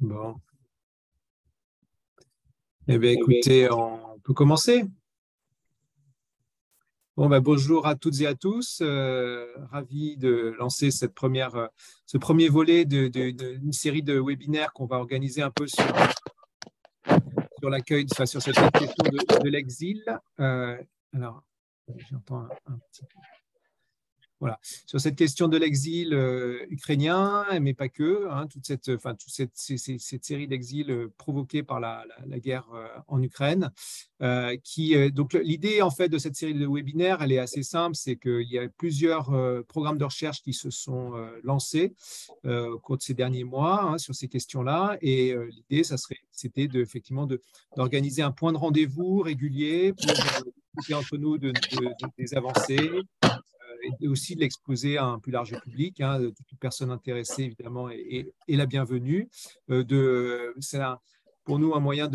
Bon, eh bien, écoutez, on peut commencer. Bon, bonjour à toutes et à tous. Ravi de lancer ce premier volet d'une série de webinaires qu'on va organiser un peu sur l'accueil, enfin, sur cette question de l'exil. Alors, j'entends un petit peu. Voilà, sur cette question de l'exil ukrainien, mais pas que, hein, toute cette série d'exils provoqués par la guerre en Ukraine. Donc l'idée en fait de cette série de webinaires, elle est assez simple, c'est qu'il y a plusieurs programmes de recherche qui se sont lancés au cours de ces derniers mois, hein, sur ces questions-là, et l'idée, c'était effectivement d'organiser un point de rendez-vous régulier pour discuter entre nous des avancées et aussi de l'exposer à un plus large public, hein, toute personne intéressée évidemment est la bienvenue. C'est pour nous un moyen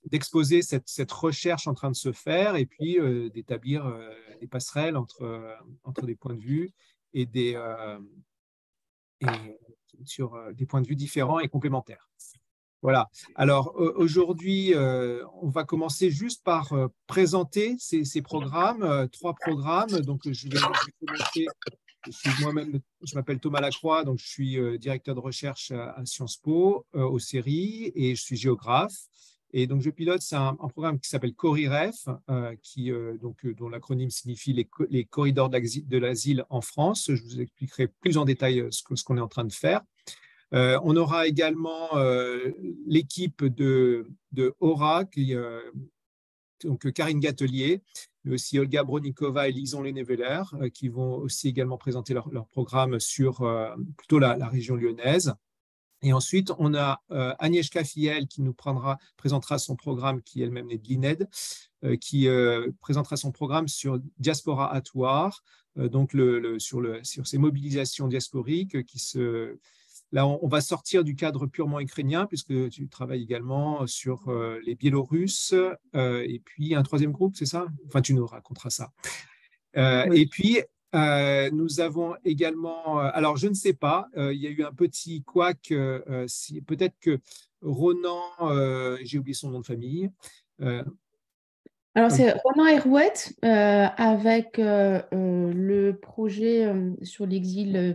d'exposer cette recherche en train de se faire et puis d'établir des passerelles entre des points de vue et, et sur des points de vue différents et complémentaires. Voilà. Alors aujourd'hui, on va commencer juste par présenter ces programmes, trois programmes. Donc je vais commencer. Je m'appelle Thomas Lacroix, donc je suis directeur de recherche à Sciences Po aux séries et je suis géographe. Et donc je pilote, c'est un programme qui s'appelle CORIREF, dont l'acronyme signifie les corridors de l'asile en France. Je vous expliquerai plus en détail ce qu'on est en train de faire. On aura également l'équipe de Aura, donc Karine Gatelier, mais aussi Olga Bronikova et Lison Lenneveller, qui vont aussi également présenter leur programme sur plutôt la région lyonnaise. Et ensuite, on a Agnieszka Fiel qui nous présentera son programme, qui elle-même est de l'INED, qui présentera son programme sur Diaspora at War, donc sur ces mobilisations diasporiques Là, on va sortir du cadre purement ukrainien, puisque tu travailles également sur les Biélorusses, et puis un troisième groupe, c'est ça? Enfin, tu nous raconteras ça. Oui. Et puis, nous avons également, alors je ne sais pas, il y a eu un petit couac, peut-être que Ronan, j'ai oublié son nom de famille. Alors, c'est Romain Herouet avec le projet sur l'exil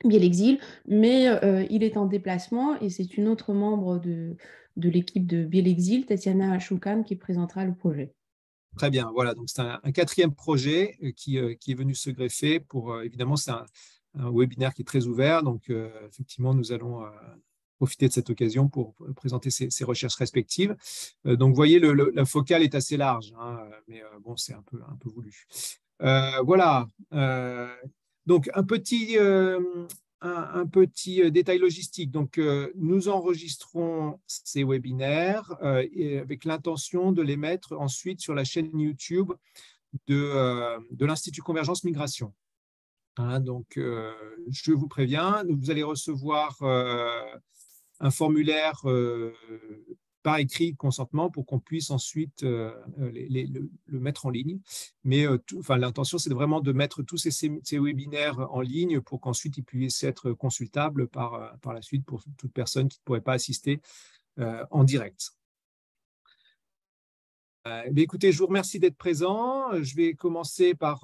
Biélexil, mais il est en déplacement et c'est une autre membre de l'équipe de Biélexil, Tatiana Choukan, qui présentera le projet. Très bien, voilà, donc c'est un quatrième projet qui est venu se greffer évidemment, c'est un webinaire qui est très ouvert, donc effectivement, nous allons profiter de cette occasion pour présenter ces recherches respectives. Donc, vous voyez, la focale est assez large, hein, mais bon, c'est un peu voulu. Voilà, donc un petit détail logistique. Donc, nous enregistrons ces webinaires avec l'intention de les mettre ensuite sur la chaîne YouTube de l'Institut Convergence Migration. Hein, donc, je vous préviens, vous allez recevoir un formulaire par écrit de consentement pour qu'on puisse ensuite le mettre en ligne. Mais l'intention, c'est vraiment de mettre tous ces webinaires en ligne pour qu'ensuite ils puissent être consultables par la suite pour toute personne qui ne pourrait pas assister en direct. Écoutez, je vous remercie d'être présent. Je vais commencer par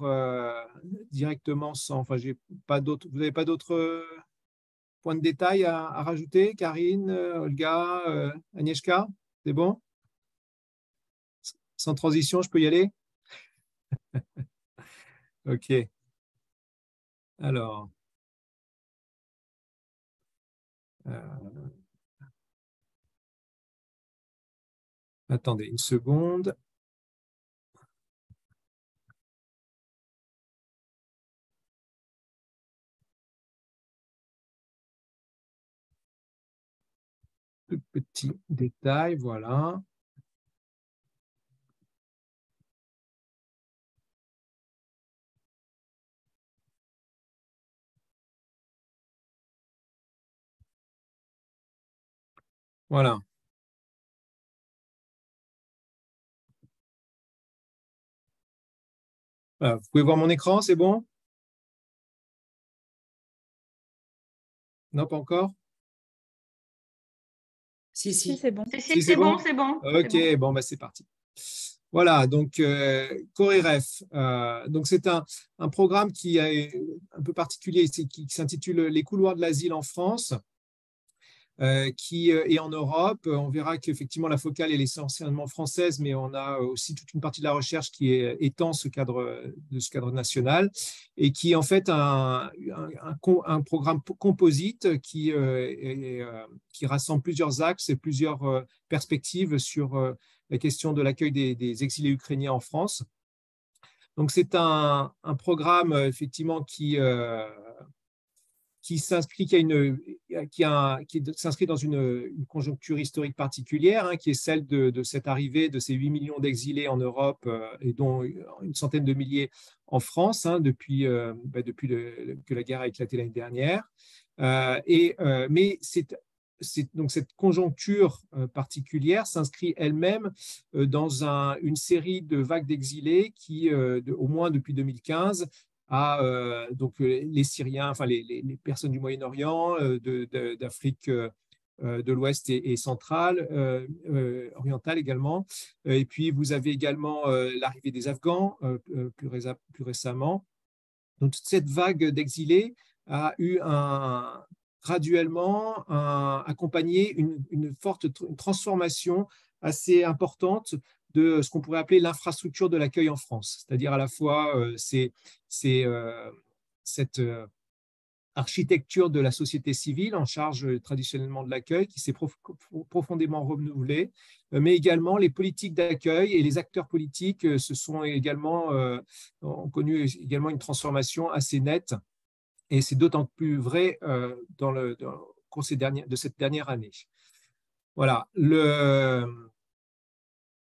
directement j'ai pas d'autres. Vous n'avez pas d'autres points de détail à rajouter, Karine, Olga, Agnieszka? C'est bon? Sans transition, je peux y aller? OK. Alors, euh, attendez une seconde. Petit détail, voilà. Voilà. Voilà. Vous pouvez voir mon écran, c'est bon? Non, pas encore? Si, Si, si. c'est bon. Si, c'est bon? C'est bon. Ok, bon, bah, c'est parti. Voilà, donc Coriref. Donc c'est un programme qui est un peu particulier, qui s'intitule Les couloirs de l'asile en France, qui est en Europe. On verra qu'effectivement la focale est essentiellement française, mais on a aussi toute une partie de la recherche qui étend ce cadre national et qui est en fait un programme composite qui rassemble plusieurs axes et plusieurs perspectives sur la question de l'accueil des exilés ukrainiens en France. Donc c'est un programme effectivement qui s'inscrit dans une conjoncture historique particulière, hein, qui est celle de cette arrivée de ces 8 millions d'exilés en Europe et dont une centaine de milliers en France, hein, depuis que la guerre a éclaté l'année dernière. Mais donc cette conjoncture particulière s'inscrit elle-même dans une série de vagues d'exilés qui, au moins depuis 2015, donc les Syriens, enfin les personnes du Moyen-Orient, d'Afrique de l'Ouest et centrale, orientale également. Et puis vous avez également l'arrivée des Afghans plus récemment. Donc toute cette vague d'exilés a eu graduellement accompagné une forte transformation assez importante de ce qu'on pourrait appeler l'infrastructure de l'accueil en France, c'est-à-dire à la fois cette architecture de la société civile en charge traditionnellement de l'accueil qui s'est profondément renouvelée, mais également les politiques d'accueil et les acteurs politiques ont connu également une transformation assez nette, et c'est d'autant plus vrai dans le cours de cette dernière année. Voilà.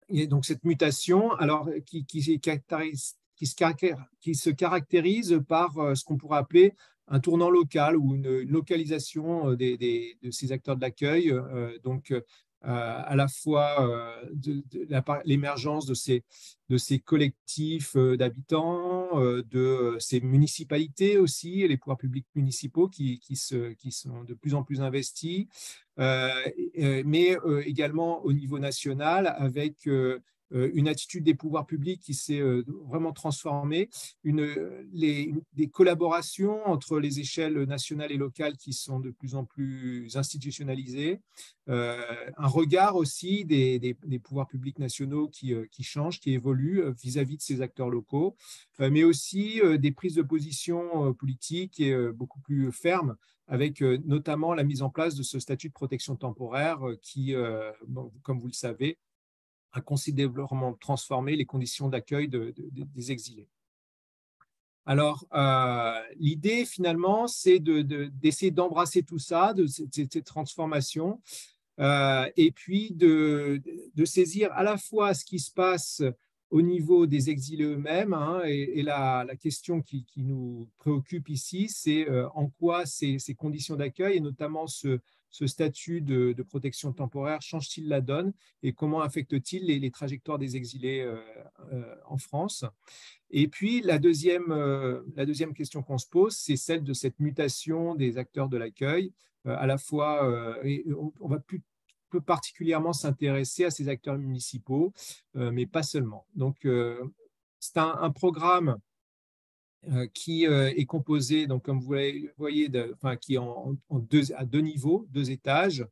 Et donc cette mutation, alors qui se caractérise par ce qu'on pourrait appeler un tournant local ou une localisation de ces acteurs de l'accueil, à la fois l'émergence de ces collectifs d'habitants, de ces municipalités aussi, les pouvoirs publics municipaux qui sont de plus en plus investis, mais également au niveau national avec une attitude des pouvoirs publics qui s'est vraiment transformée, des collaborations entre les échelles nationales et locales qui sont de plus en plus institutionnalisées, un regard aussi des pouvoirs publics nationaux qui changent, qui évoluent vis-à-vis de ces acteurs locaux, mais aussi des prises de position politiques beaucoup plus fermes, avec notamment la mise en place de ce statut de protection temporaire qui, comme vous le savez, a considérablement transformé les conditions d'accueil des exilés. Alors, l'idée finalement, c'est d'essayer d'embrasser tout ça, ces transformations, et puis de saisir à la fois ce qui se passe au niveau des exilés eux-mêmes, hein, et la question qui nous préoccupe ici, c'est en quoi ces conditions d'accueil, et notamment ce statut de protection temporaire, change-t-il la donne et comment affecte-t-il les trajectoires des exilés en France. Et puis, la deuxième question qu'on se pose, c'est celle de cette mutation des acteurs de l'accueil, à la fois, et on va plus particulièrement s'intéresser à ces acteurs municipaux, mais pas seulement. Donc, c'est un programme qui est composé, donc, comme vous voyez, qui est à deux niveaux, deux étages.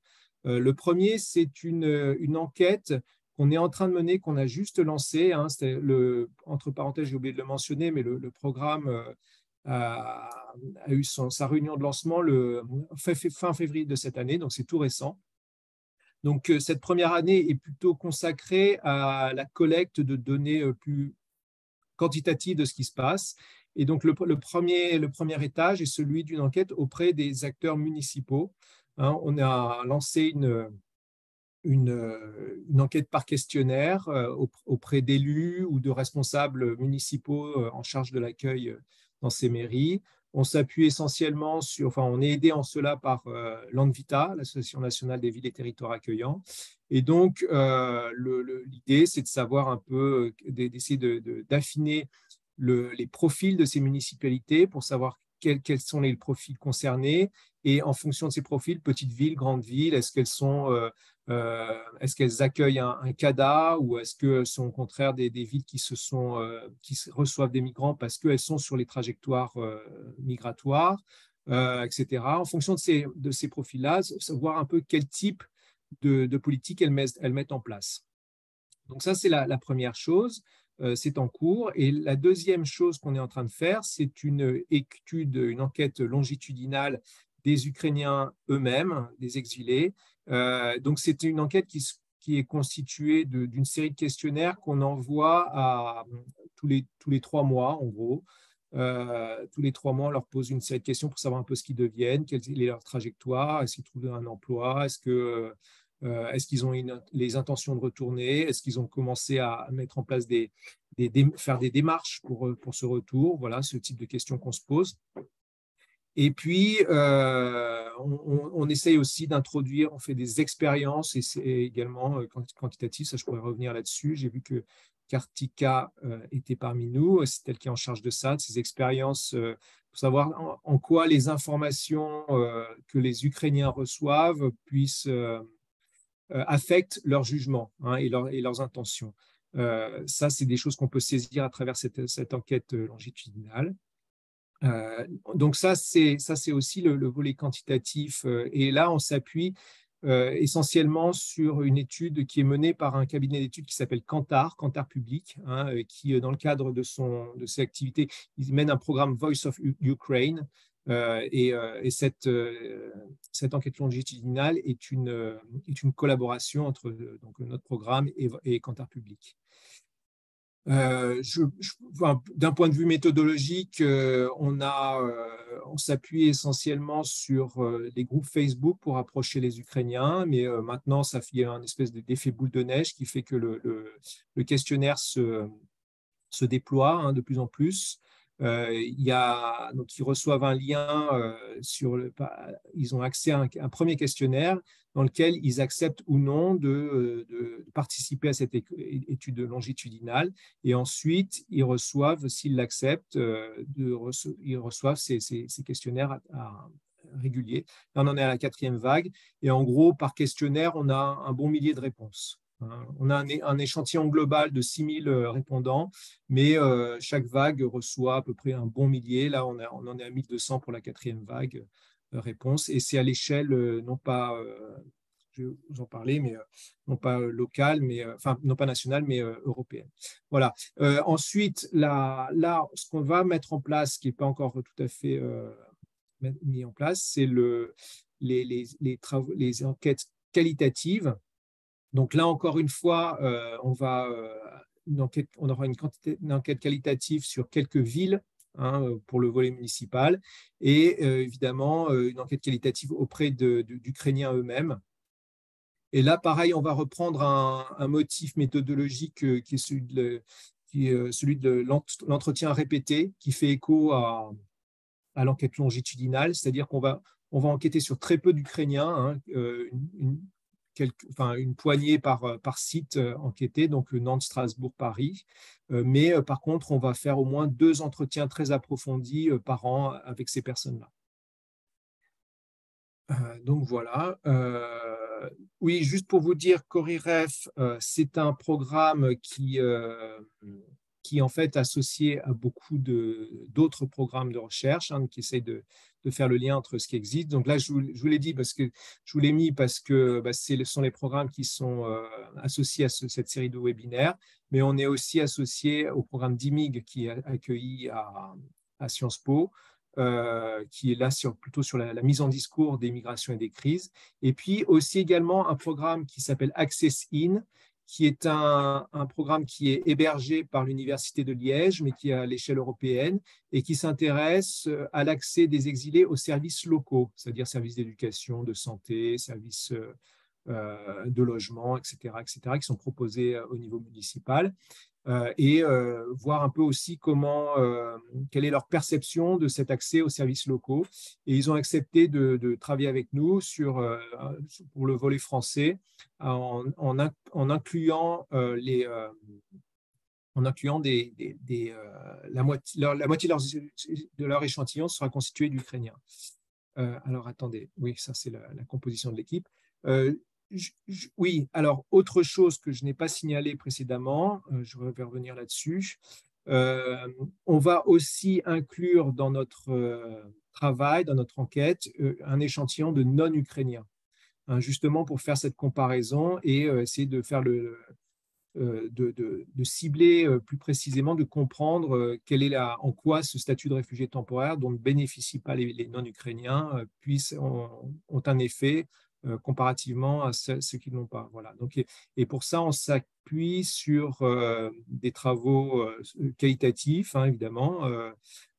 Le premier, c'est une enquête qu'on est en train de mener, qu'on a juste lancée. Hein, entre parenthèses, j'ai oublié de le mentionner, mais le programme a eu sa réunion de lancement le fin février de cette année, donc c'est tout récent. Donc, cette première année est plutôt consacrée à la collecte de données plus quantitatives de ce qui se passe. Et donc, le premier étage est celui d'une enquête auprès des acteurs municipaux. Hein, on a lancé une enquête par questionnaire auprès d'élus ou de responsables municipaux en charge de l'accueil dans ces mairies. On s'appuie essentiellement on est aidé en cela par l'ANVITA, l'Association nationale des villes et territoires accueillants. Et donc, l'idée, c'est de savoir un peu, d'essayer d'affiner les profils de ces municipalités pour savoir quels sont les profils concernés, et en fonction de ces profils, petites villes, grandes villes, est-ce qu'elles accueillent un CADA, ou est-ce qu'elles sont au contraire des villes qui reçoivent des migrants parce qu'elles sont sur les trajectoires migratoires, etc. En fonction de ces profils-là, savoir un peu quel type de politique elles mettent en place. Donc ça, c'est la première chose. C'est en cours. Et la deuxième chose qu'on est en train de faire, c'est une enquête longitudinale des Ukrainiens eux-mêmes, des exilés. Donc c'est une enquête qui est constituée d'une série de questionnaires qu'on envoie tous les 3 mois, en gros. Tous les 3 mois, on leur pose une série de questions pour savoir un peu ce qu'ils deviennent, quelle est leur trajectoire, est-ce qu'ils trouvent un emploi, est-ce qu'ils ont les intentions de retourner, est-ce qu'ils ont commencé à mettre en place faire des démarches pour ce retour. Voilà, ce type de questions qu'on se pose. Et puis, on essaye aussi d'introduire, on fait des expériences, et c'est également quantitatif, ça je pourrais revenir là-dessus. J'ai vu que Kartika était parmi nous, c'est elle qui est en charge de ça, de ces expériences, pour savoir en quoi les informations que les Ukrainiens reçoivent affectent leur jugement, hein, et leurs intentions. Ça, c'est des choses qu'on peut saisir à travers cette enquête longitudinale. Donc ça, c'est aussi le volet quantitatif. Et là, on s'appuie essentiellement sur une étude qui est menée par un cabinet d'études qui s'appelle Kantar Public, hein, qui, dans le cadre de ses activités, il mène un programme Voice of Ukraine. Et cette enquête longitudinale est une collaboration entre donc, notre programme et Kantar Public. D'un point de vue méthodologique, on s'appuie essentiellement sur les groupes Facebook pour approcher les Ukrainiens, mais maintenant, ça fait un espèce d'effet boule de neige qui fait que le questionnaire se déploie, hein, de plus en plus. Donc, ils reçoivent un lien ils ont accès à un premier questionnaire dans lequel ils acceptent ou non de participer à cette étude longitudinale. Et ensuite, ils reçoivent, s'ils l'acceptent, ils reçoivent ces questionnaires réguliers. Là, on en est à la 4e vague. Et en gros, par questionnaire, on a un bon millier de réponses. On a un échantillon global de 6000 répondants, mais chaque vague reçoit à peu près un bon millier. Là, on en est à 1200 pour la 4e vague réponse. Et c'est à l'échelle, non pas, je vais vous en parler, mais non pas locale, enfin, non pas nationale, mais européenne. Voilà. Ensuite, là, ce qu'on va mettre en place, qui n'est pas encore tout à fait mis en place, c'est les enquêtes qualitatives. Donc là, encore une fois, on aura une enquête qualitative sur quelques villes, hein, pour le volet municipal, et évidemment une enquête qualitative auprès d'Ukrainiens eux-mêmes. Et là, pareil, on va reprendre un motif méthodologique qui est celui de l'entretien répété, qui fait écho à l'enquête longitudinale, c'est-à-dire qu'on va enquêter sur très peu d'Ukrainiens, hein, une poignée par site enquêté, donc Nantes, Strasbourg, Paris. Mais par contre, on va faire au moins 2 entretiens très approfondis par an avec ces personnes-là. Donc voilà. Oui, juste pour vous dire, Coriref, c'est un programme qui en fait associé à beaucoup d'autres programmes de recherche, hein, qui essayent de faire le lien entre ce qui existe. Donc là, je vous l'ai dit je vous l'ai mis parce que ce sont les programmes qui sont associés à cette série de webinaires, mais on est aussi associé au programme d'IMIG qui est accueilli à Sciences Po, qui est là plutôt sur la mise en discours des migrations et des crises. Et puis aussi également un programme qui s'appelle Access In, qui est un programme qui est hébergé par l'Université de Liège, mais qui est à l'échelle européenne, et qui s'intéresse à l'accès des exilés aux services locaux, c'est-à-dire services d'éducation, de santé, services de logement, etc., qui sont proposés au niveau municipal. Et voir un peu aussi quelle est leur perception de cet accès aux services locaux. Et ils ont accepté de travailler avec nous pour le volet français en incluant en incluant la moitié de leur échantillon sera constitué d'Ukrainiens. Alors, attendez, oui, ça, c'est la composition de l'équipe. Oui, alors, autre chose que je n'ai pas signalé précédemment, je vais revenir là-dessus. On va aussi inclure dans notre travail, dans notre enquête, un échantillon de non-ukrainiens, hein, justement pour faire cette comparaison et essayer de faire de cibler plus précisément, de comprendre en quoi ce statut de réfugié temporaire dont ne bénéficient pas les non-ukrainiens ont un effet comparativement à ceux qui n'ont pas. Voilà. Donc, et pour ça, on s'appuie sur des travaux qualitatifs, hein, évidemment.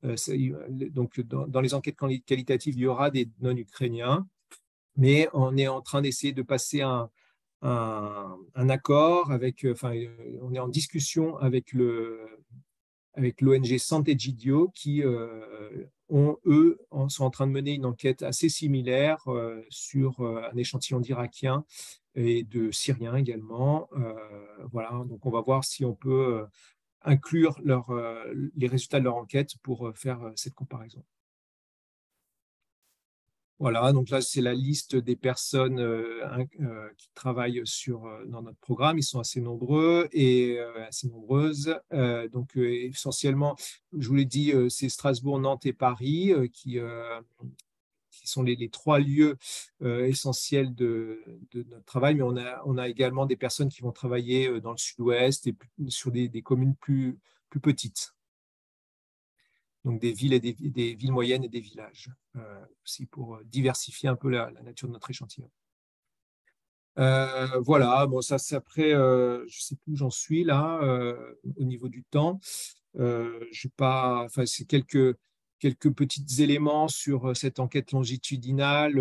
Donc, dans les enquêtes qualitatives, il y aura des non-ukrainiens, mais on est en train d'essayer de passer un accord on est en discussion avec l'ONG Sant'Egidio qui sont en train de mener une enquête assez similaire sur un échantillon d'Irakiens et de Syriens également. Voilà, donc on va voir si on peut inclure les résultats de leur enquête pour faire cette comparaison. Voilà, donc là, c'est la liste des personnes qui travaillent dans notre programme. Ils sont assez nombreux et assez nombreuses. Donc, essentiellement, je vous l'ai dit, c'est Strasbourg, Nantes et Paris qui sont les trois lieux essentiels de notre travail. Mais on a également des personnes qui vont travailler dans le sud-ouest et sur des communes plus petites. Donc des villes et des villes moyennes et des villages, aussi pour diversifier un peu la nature de notre échantillon. Voilà, bon, ça c'est après, je ne sais plus où j'en suis là, au niveau du temps. C'est quelques petits éléments sur cette enquête longitudinale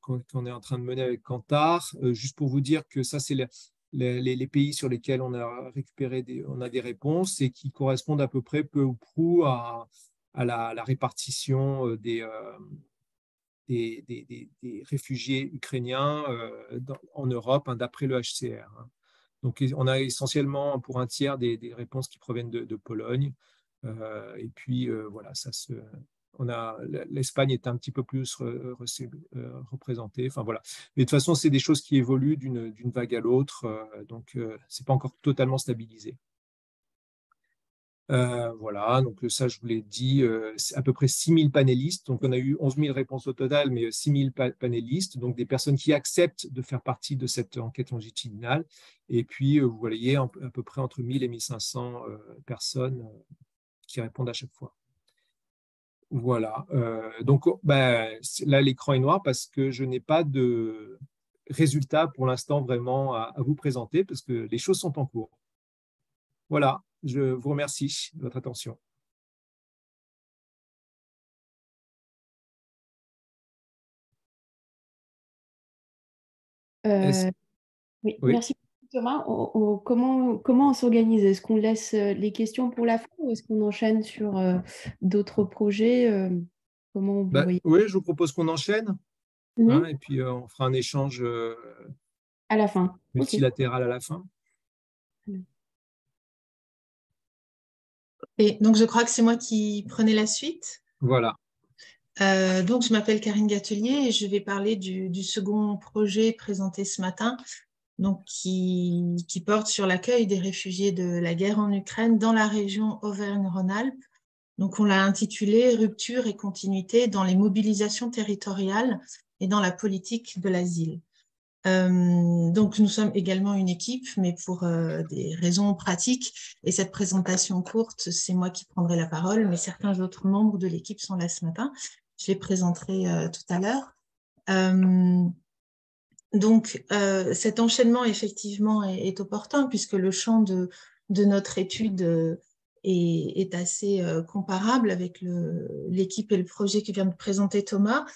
qu'on est en train de mener avec Kantar, juste pour vous dire que ça, c'est les pays sur lesquels on a récupéré on a des réponses et qui correspondent à peu près peu ou prou à la répartition des réfugiés ukrainiens en Europe, hein, d'après le HCR. Hein. Donc, on a essentiellement pour un tiers des réponses qui proviennent de Pologne. Et puis, voilà, l'Espagne est un petit peu plus représentée. Enfin, voilà. Mais de toute façon, c'est des choses qui évoluent d'une vague à l'autre. Donc, ce n'est pas encore totalement stabilisé. Voilà, donc ça, je vous l'ai dit, c'est à peu près 6000 panélistes. Donc, on a eu 11 000 réponses au total, mais 6000 panélistes, donc des personnes qui acceptent de faire partie de cette enquête longitudinale. Et puis, vous voyez, à peu près entre 1000 et 1500 personnes qui répondent à chaque fois. Voilà. Donc, là, l'écran est noir parce que je n'ai pas de résultats pour l'instant vraiment à vous présenter parce que les choses sont en cours. Voilà. Je vous remercie de votre attention. Oui, merci Thomas. Comment on s'organise? Est-ce qu'on laisse les questions pour la fin ou est-ce qu'on enchaîne sur d'autres projets? Comment vous voyez? Oui, je vous propose qu'on enchaîne, hein, et puis on fera un échange à la fin. multilatéral à la fin. Et donc, je crois que c'est moi qui prenais la suite. Voilà. Donc, je m'appelle Karine Gatelier et je vais parler du second projet présenté ce matin, donc qui porte sur l'accueil des réfugiés de la guerre en Ukraine dans la région Auvergne-Rhône-Alpes. Donc, on l'a intitulé « Rupture et continuité dans les mobilisations territoriales et dans la politique de l'asile ». Donc, nous sommes également une équipe, mais pour des raisons pratiques. Et cette présentation courte, c'est moi qui prendrai la parole, mais certains autres membres de l'équipe sont là ce matin. Je les présenterai tout à l'heure. Donc, cet enchaînement, effectivement, est opportun puisque le champ de notre étude est assez comparable avec l'équipe et le projet que vient de présenter Thomas.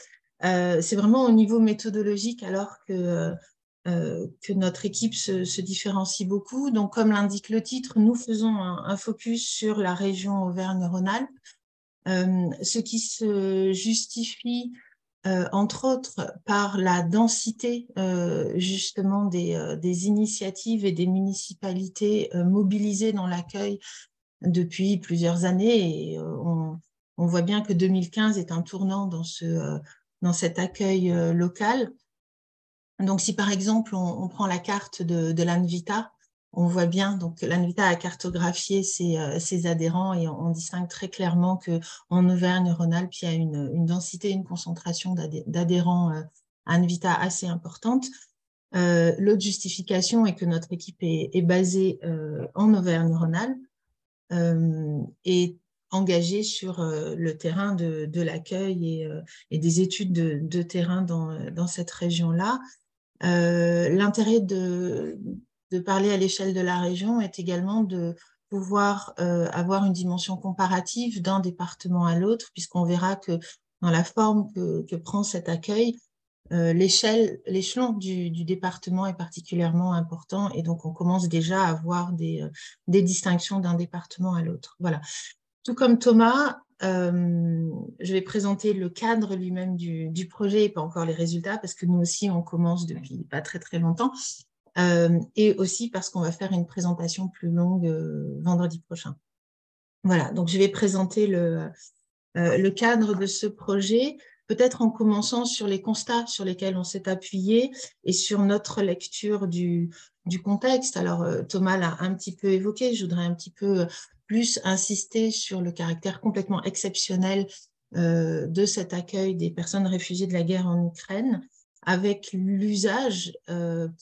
C'est vraiment au niveau méthodologique alors que notre équipe se différencie beaucoup. Donc, comme l'indique le titre, nous faisons un focus sur la région Auvergne-Rhône-Alpes, ce qui se justifie entre autres par la densité justement des initiatives et des municipalités mobilisées dans l'accueil depuis plusieurs années. Et on voit bien que 2015 est un tournant dans cet accueil local. Donc, si par exemple, on prend la carte de l'ANVITA, on voit bien, donc l'ANVITA a cartographié ses adhérents et on distingue très clairement qu'en Auvergne-Rhône-Alpes, il y a une densité, une concentration d'adhérents ANVITA assez importante. L'autre justification est que notre équipe est basée en Auvergne-Rhône-Alpes et engagée sur le terrain de l'accueil et des études de terrain dans cette région-là. L'intérêt de parler à l'échelle de la région est également de pouvoir avoir une dimension comparative d'un département à l'autre, puisqu'on verra que dans la forme que prend cet accueil, l'échelon du département est particulièrement important et donc on commence déjà à avoir des distinctions d'un département à l'autre. Voilà. Tout comme Thomas, je vais présenter le cadre lui-même du projet et pas encore les résultats parce que nous aussi, on commence depuis pas très très longtemps et aussi parce qu'on va faire une présentation plus longue vendredi prochain. Voilà, donc je vais présenter le cadre de ce projet, peut-être en commençant sur les constats sur lesquels on s'est appuyé et sur notre lecture du contexte. Alors, Thomas l'a un petit peu évoqué, je voudrais un petit peu plus insister sur le caractère complètement exceptionnel de cet accueil des personnes réfugiées de la guerre en Ukraine, avec l'usage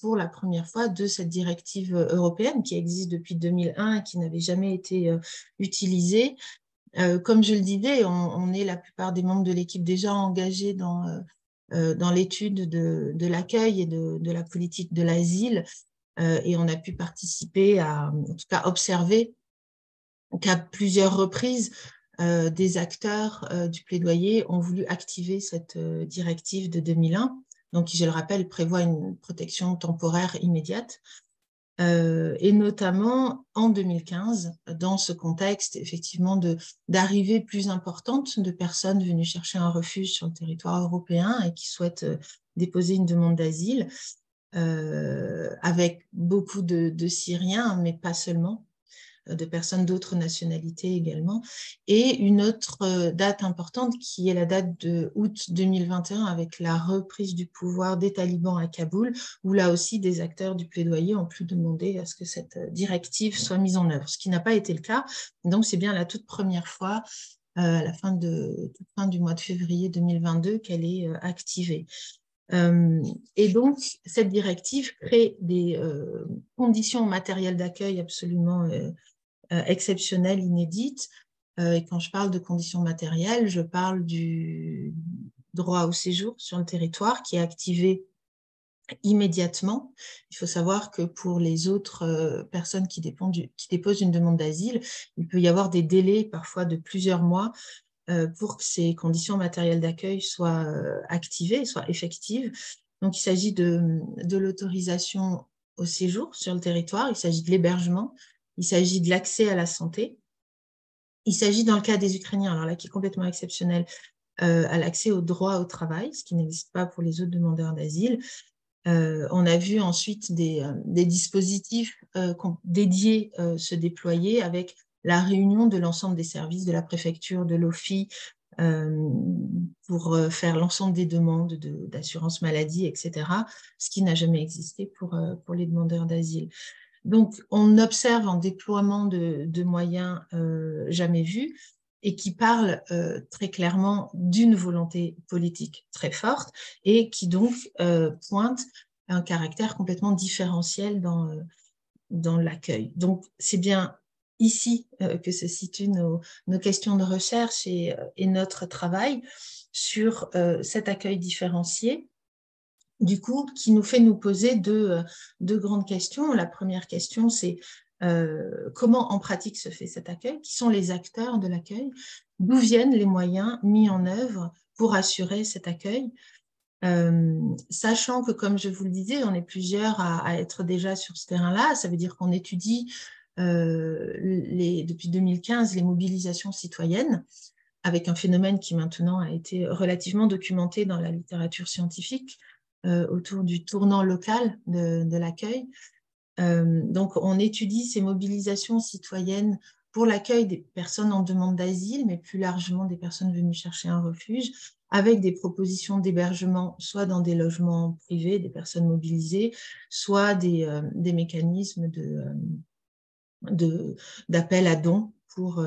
pour la première fois de cette directive européenne qui existe depuis 2001 et qui n'avait jamais été utilisée. Comme je le disais, on est la plupart des membres de l'équipe déjà engagés dans l'étude de l'accueil et de la politique de l'asile et on a pu participer en tout cas observer qu'à plusieurs reprises, des acteurs du plaidoyer ont voulu activer cette directive de 2001, donc qui, je le rappelle, prévoit une protection temporaire immédiate. Et notamment en 2015, dans ce contexte effectivement d'arrivée plus importante de personnes venues chercher un refuge sur le territoire européen et qui souhaitent déposer une demande d'asile, avec beaucoup de Syriens, mais pas seulement, de personnes d'autres nationalités également, et une autre date importante qui est la date de août 2021 avec la reprise du pouvoir des talibans à Kaboul, où là aussi des acteurs du plaidoyer ont pu demander à ce que cette directive soit mise en œuvre, ce qui n'a pas été le cas. Donc c'est bien la toute première fois, à la fin du mois de février 2022, qu'elle est activée. Et donc, cette directive crée des conditions matérielles d'accueil absolument exceptionnelles, inédites. Et quand je parle de conditions matérielles, je parle du droit au séjour sur le territoire qui est activé immédiatement. Il faut savoir que pour les autres personnes qui déposent une demande d'asile, il peut y avoir des délais parfois de plusieurs mois pour que ces conditions matérielles d'accueil soient activées, soient effectives. Donc, il s'agit de l'autorisation au séjour sur le territoire, il s'agit de l'hébergement, il s'agit de l'accès à la santé, il s'agit dans le cas des Ukrainiens, alors là qui est complètement exceptionnel, à l'accès au droit au travail, ce qui n'existe pas pour les autres demandeurs d'asile. On a vu ensuite des dispositifs dédiés se déployer avec la réunion de l'ensemble des services de la préfecture, de l'OFII, pour faire l'ensemble des demandes d'assurance maladie, etc., ce qui n'a jamais existé pour les demandeurs d'asile. Donc, on observe un déploiement de moyens jamais vus et qui parle très clairement d'une volonté politique très forte et qui donc pointe un caractère complètement différentiel dans l'accueil. Donc, c'est bien ici que se situent nos questions de recherche et notre travail sur cet accueil différencié, du coup, qui nous fait nous poser deux grandes questions. La première question, c'est comment en pratique se fait cet accueil? Qui sont les acteurs de l'accueil? D'où viennent les moyens mis en œuvre pour assurer cet accueil? Sachant que, comme je vous le disais, on est plusieurs à être déjà sur ce terrain-là, ça veut dire qu'on étudie depuis 2015 les mobilisations citoyennes avec un phénomène qui maintenant a été relativement documenté dans la littérature scientifique autour du tournant local de l'accueil. Donc, on étudie ces mobilisations citoyennes pour l'accueil des personnes en demande d'asile, mais plus largement des personnes venues chercher un refuge, avec des propositions d'hébergement, soit dans des logements privés, des personnes mobilisées, soit des mécanismes d'appel à dons pour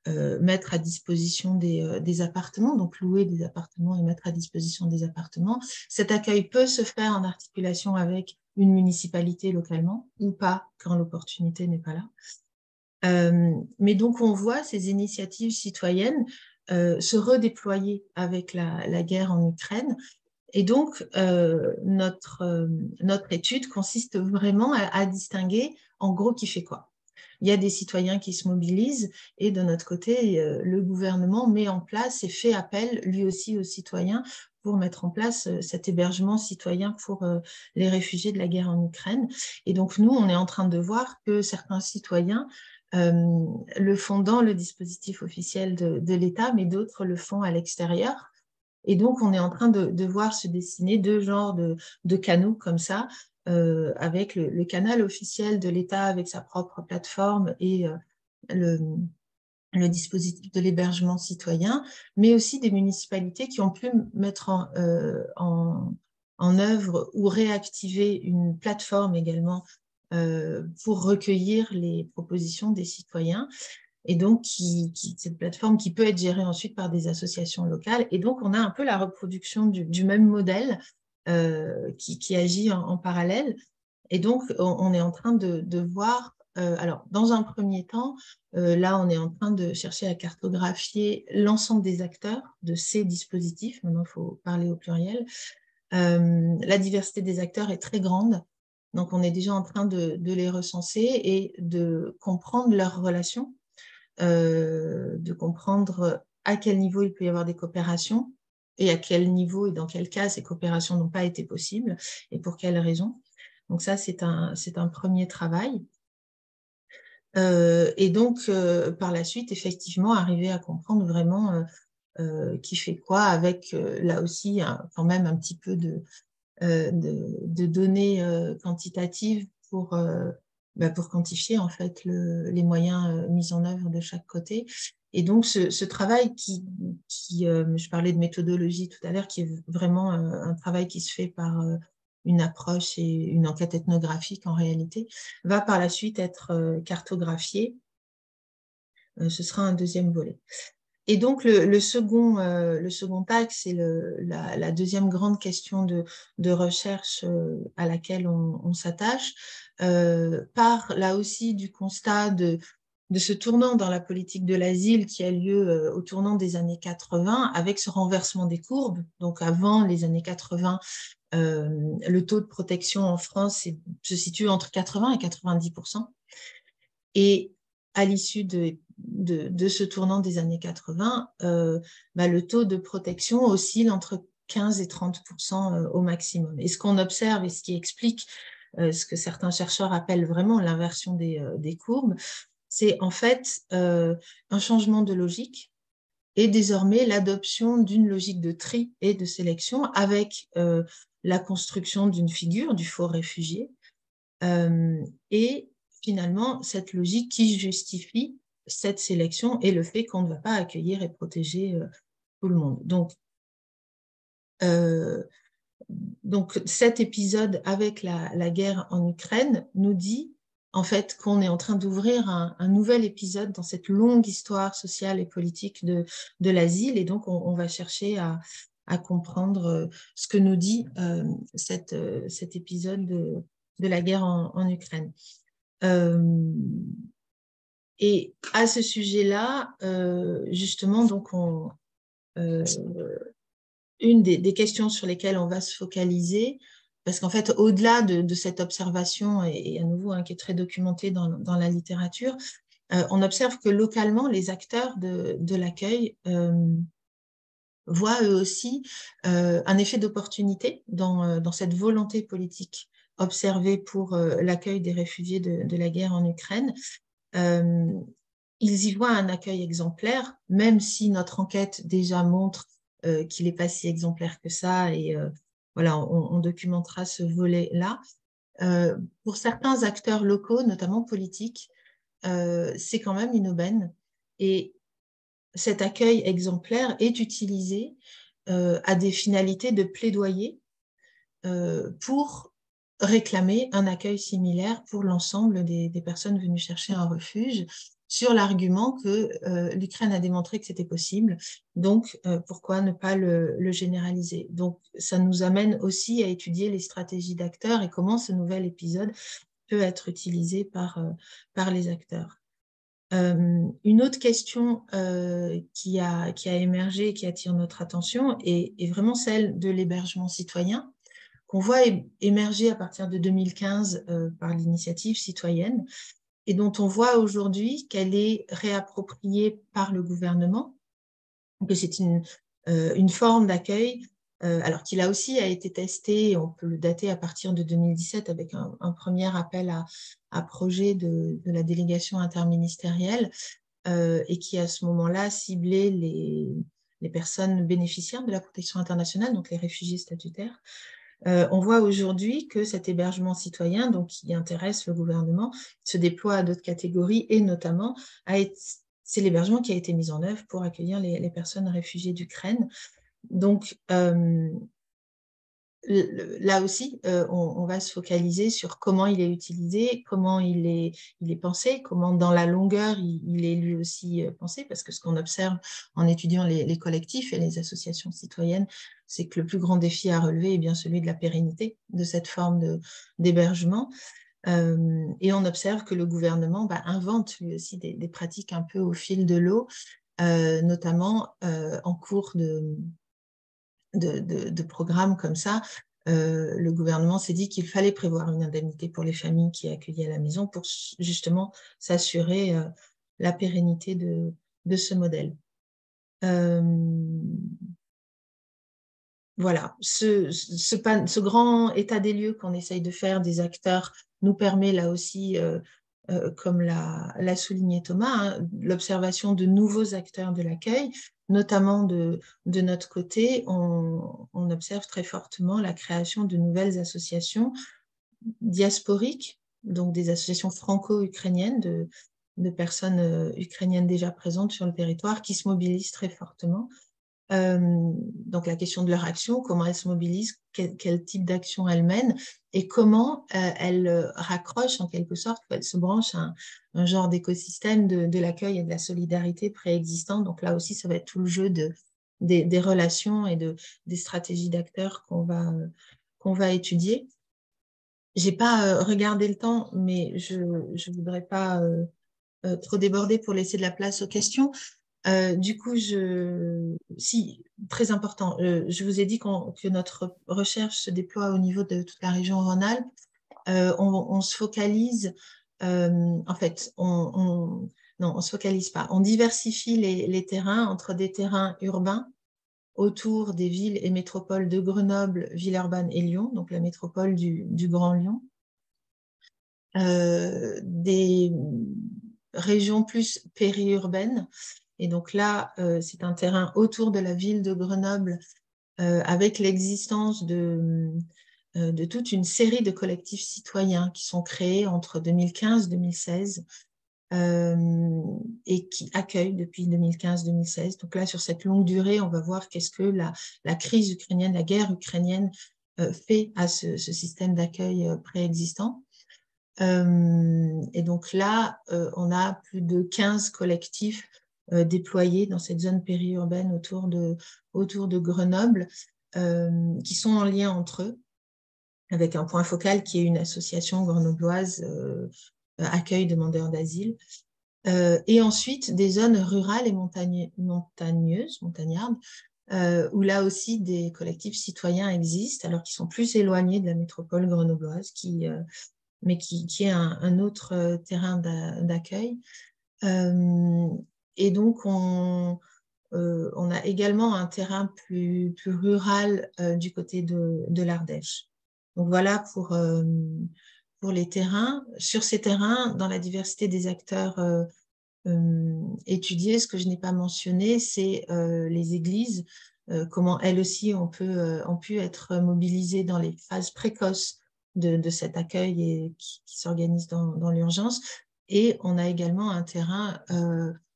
mettre à disposition des appartements, donc louer des appartements et mettre à disposition des appartements. Cet accueil peut se faire en articulation avec une municipalité localement ou pas quand l'opportunité n'est pas là. Mais donc on voit ces initiatives citoyennes se redéployer avec la guerre en Ukraine. Et donc notre étude consiste vraiment à distinguer en gros qui fait quoi. Il y a des citoyens qui se mobilisent et de notre côté, le gouvernement met en place et fait appel lui aussi aux citoyens pour mettre en place cet hébergement citoyen pour les réfugiés de la guerre en Ukraine. Et donc nous, on est en train de voir que certains citoyens le font dans le dispositif officiel de l'État, mais d'autres le font à l'extérieur. Et donc, on est en train de voir se dessiner deux genres de canaux comme ça, avec le canal officiel de l'État avec sa propre plateforme et le dispositif de l'hébergement citoyen, mais aussi des municipalités qui ont pu mettre en œuvre ou réactiver une plateforme également pour recueillir les propositions des citoyens. Et donc, cette plateforme qui peut être gérée ensuite par des associations locales. Et donc, on a un peu la reproduction du même modèle qui agit en parallèle. Et donc, on est en train de voir, alors, dans un premier temps, là, on est en train de chercher à cartographier l'ensemble des acteurs de ces dispositifs. Maintenant, il faut parler au pluriel. La diversité des acteurs est très grande. Donc, on est déjà en train de les recenser et de comprendre leurs relations. De comprendre à quel niveau il peut y avoir des coopérations et à quel niveau et dans quel cas ces coopérations n'ont pas été possibles et pour quelles raisons. Donc ça, c'est un premier travail. Et donc, par la suite, effectivement, arriver à comprendre vraiment qui fait quoi avec, là aussi, quand même un petit peu de données quantitatives pour quantifier en fait les moyens mis en œuvre de chaque côté. Et donc ce travail je parlais de méthodologie tout à l'heure, qui est vraiment un travail qui se fait par une approche et une enquête ethnographique en réalité, va par la suite être cartographié. Ce sera un deuxième volet. Et donc, le second axe, c'est la deuxième grande question de recherche à laquelle on s'attache, part là aussi du constat de ce tournant dans la politique de l'asile qui a lieu au tournant des années 80, avec ce renversement des courbes. Donc, avant les années 80, le taux de protection en France se situe entre 80 et 90%. Et à l'issue de ce tournant des années 80, le taux de protection oscille entre 15 et 30% au maximum. Et ce qu'on observe et ce qui explique ce que certains chercheurs appellent vraiment l'inversion des courbes, c'est en fait un changement de logique et désormais l'adoption d'une logique de tri et de sélection avec la construction d'une figure du faux réfugié et finalement cette logique qui justifie cette sélection et le fait qu'on ne va pas accueillir et protéger tout le monde. Donc cet épisode avec la guerre en Ukraine nous dit en fait qu'on est en train d'ouvrir un nouvel épisode dans cette longue histoire sociale et politique de l'asile, et donc on va chercher à comprendre ce que nous dit cet épisode de la guerre en Ukraine. Et à ce sujet-là, justement, donc une des questions sur lesquelles on va se focaliser, parce qu'en fait, au-delà de cette observation, et à nouveau qui est très documentée dans la littérature, on observe que localement, les acteurs de l'accueil voient eux aussi un effet d'opportunité dans cette volonté politique observée pour l'accueil des réfugiés de la guerre en Ukraine. ils y voient un accueil exemplaire, même si notre enquête déjà montre qu'il n'est pas si exemplaire que ça, et voilà, on documentera ce volet-là. Pour certains acteurs locaux, notamment politiques, c'est quand même une aubaine. Et cet accueil exemplaire est utilisé à des finalités de plaidoyer pour réclamer un accueil similaire pour l'ensemble des personnes venues chercher un refuge, sur l'argument que l'Ukraine a démontré que c'était possible, donc pourquoi ne pas le généraliser. Donc ça nous amène aussi à étudier les stratégies d'acteurs et comment ce nouvel épisode peut être utilisé par les acteurs. Une autre question qui a émergé et qui attire notre attention est vraiment celle de l'hébergement citoyen, qu'on voit émerger à partir de 2015 par l'initiative citoyenne, et dont on voit aujourd'hui qu'elle est réappropriée par le gouvernement, que c'est une forme d'accueil, alors qu'il a aussi été testé, on peut le dater à partir de 2017 avec un premier appel à projet de la délégation interministérielle, et qui à ce moment-là ciblait les personnes bénéficiaires de la protection internationale, donc les réfugiés statutaires. On voit aujourd'hui que cet hébergement citoyen, donc qui intéresse le gouvernement, se déploie à d'autres catégories, et notamment, c'est l'hébergement qui a été mis en œuvre pour accueillir les personnes réfugiées d'Ukraine. Donc, là aussi, on va se focaliser sur comment il est utilisé, comment il est pensé, comment dans la longueur il est lui aussi pensé, parce que ce qu'on observe en étudiant les collectifs et les associations citoyennes, c'est que le plus grand défi à relever est bien celui de la pérennité de cette forme d'hébergement. Et on observe que le gouvernement invente lui aussi des pratiques un peu au fil de l'eau, notamment en cours de programmes comme ça. Le gouvernement s'est dit qu'il fallait prévoir une indemnité pour les familles qui accueillaient à la maison pour justement s'assurer la pérennité de ce modèle. Voilà, ce grand état des lieux qu'on essaye de faire des acteurs nous permet là aussi, comme l'a souligné Thomas, l'observation de nouveaux acteurs de l'accueil. Notamment de notre côté, on observe très fortement la création de nouvelles associations diasporiques, donc des associations franco-ukrainiennes de personnes ukrainiennes déjà présentes sur le territoire qui se mobilisent très fortement. Donc la question de leur action, comment elles se mobilisent, quel type d'action elles mènent, et comment elles raccrochent en quelque sorte, elles se branchent à un genre d'écosystème de l'accueil et de la solidarité préexistant. Donc là aussi, ça va être tout le jeu des relations et des stratégies d'acteurs qu'on va étudier. J'ai pas regardé le temps, mais je voudrais pas trop déborder pour laisser de la place aux questions. Du coup, très important, je vous ai dit que notre recherche se déploie au niveau de toute la région Rhône-Alpes. On se focalise, en fait, non, on ne se focalise pas. On diversifie les terrains entre des terrains urbains autour des villes et métropoles de Grenoble, Villeurbanne et Lyon, donc la métropole du Grand Lyon. Des régions plus périurbaines. Et donc là, c'est un terrain autour de la ville de Grenoble, avec l'existence de toute une série de collectifs citoyens qui sont créés entre 2015 et 2016 et qui accueillent depuis 2015-2016. Donc là, sur cette longue durée, on va voir qu'est-ce que la crise ukrainienne, la guerre ukrainienne fait à ce système d'accueil préexistant. Et donc là, on a plus de 15 collectifs déployés dans cette zone périurbaine autour de Grenoble, qui sont en lien entre eux, avec un point focal qui est une association grenobloise accueil demandeurs d'asile. Et ensuite, des zones rurales et montagnardes, où là aussi des collectifs citoyens existent, alors qu'ils sont plus éloignés de la métropole grenobloise, mais qui est un autre terrain d'accueil. Et donc, on a également un terrain plus rural du côté de l'Ardèche. Donc voilà pour les terrains. Sur ces terrains, dans la diversité des acteurs étudié. Ce que je n'ai pas mentionné, c'est les églises, comment elles aussi ont pu être mobilisées dans les phases précoces de cet accueil et qui s'organise dans l'urgence. Et on a également un terrain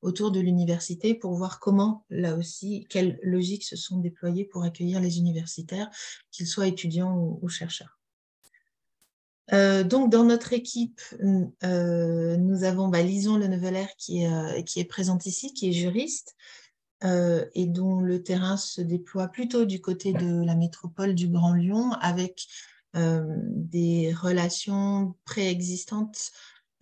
autour de l'université pour voir comment, là aussi, quelles logiques se sont déployées pour accueillir les universitaires, qu'ils soient étudiants ou chercheurs. Donc, dans notre équipe, nous avons Lison Lenevelaer qui est présente ici, qui est juriste, et dont le terrain se déploie plutôt du côté de la métropole du Grand Lyon, avec des relations préexistantes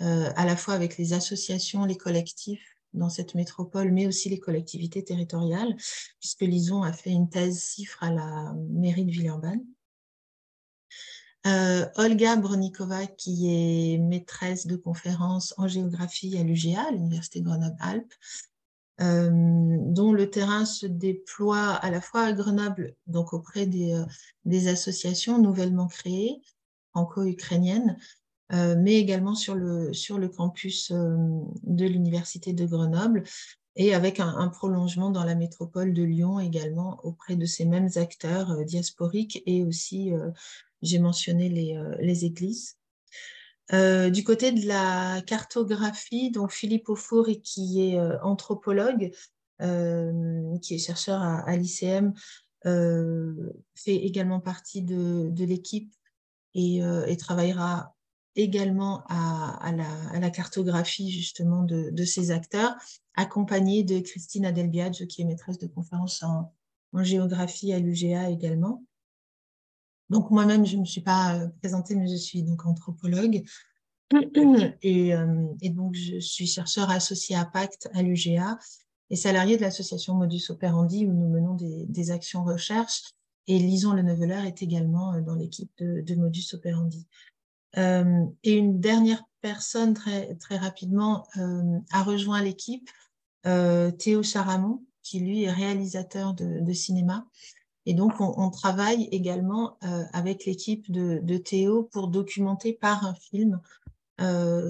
à la fois avec les associations, les collectifs dans cette métropole, mais aussi les collectivités territoriales, puisque Lison a fait une thèse CIFRE à la mairie de Villeurbanne. Olga Bronikova, qui est maîtresse de conférences en géographie à l'UGA, l'Université Grenoble-Alpes, dont le terrain se déploie à la fois à Grenoble, donc auprès des associations nouvellement créées, franco-ukrainiennes, mais également sur le campus de l'Université de Grenoble, et avec un prolongement dans la métropole de Lyon également auprès de ces mêmes acteurs diasporiques, et aussi, j'ai mentionné les églises. Du côté de la cartographie, donc Philippe Aufour, qui est anthropologue, qui est chercheur à l'ICM, fait également partie de l'équipe et travaillera également à la cartographie justement de ces acteurs, accompagnée de Christine Adelbiadj, qui est maîtresse de conférences en géographie à l'UGA également. Donc moi-même, je ne me suis pas présentée, mais je suis donc anthropologue. Et donc, je suis chercheur associé à Pacte à l'UGA et salariée de l'association Modus Operandi, où nous menons des actions recherche. Et Lison Lenevelaer est également dans l'équipe de Modus Operandi. Et une dernière personne, très rapidement, a rejoint l'équipe, Théo Charamon, qui lui est réalisateur de cinéma. Et donc, on travaille également avec l'équipe de Théo pour documenter par un film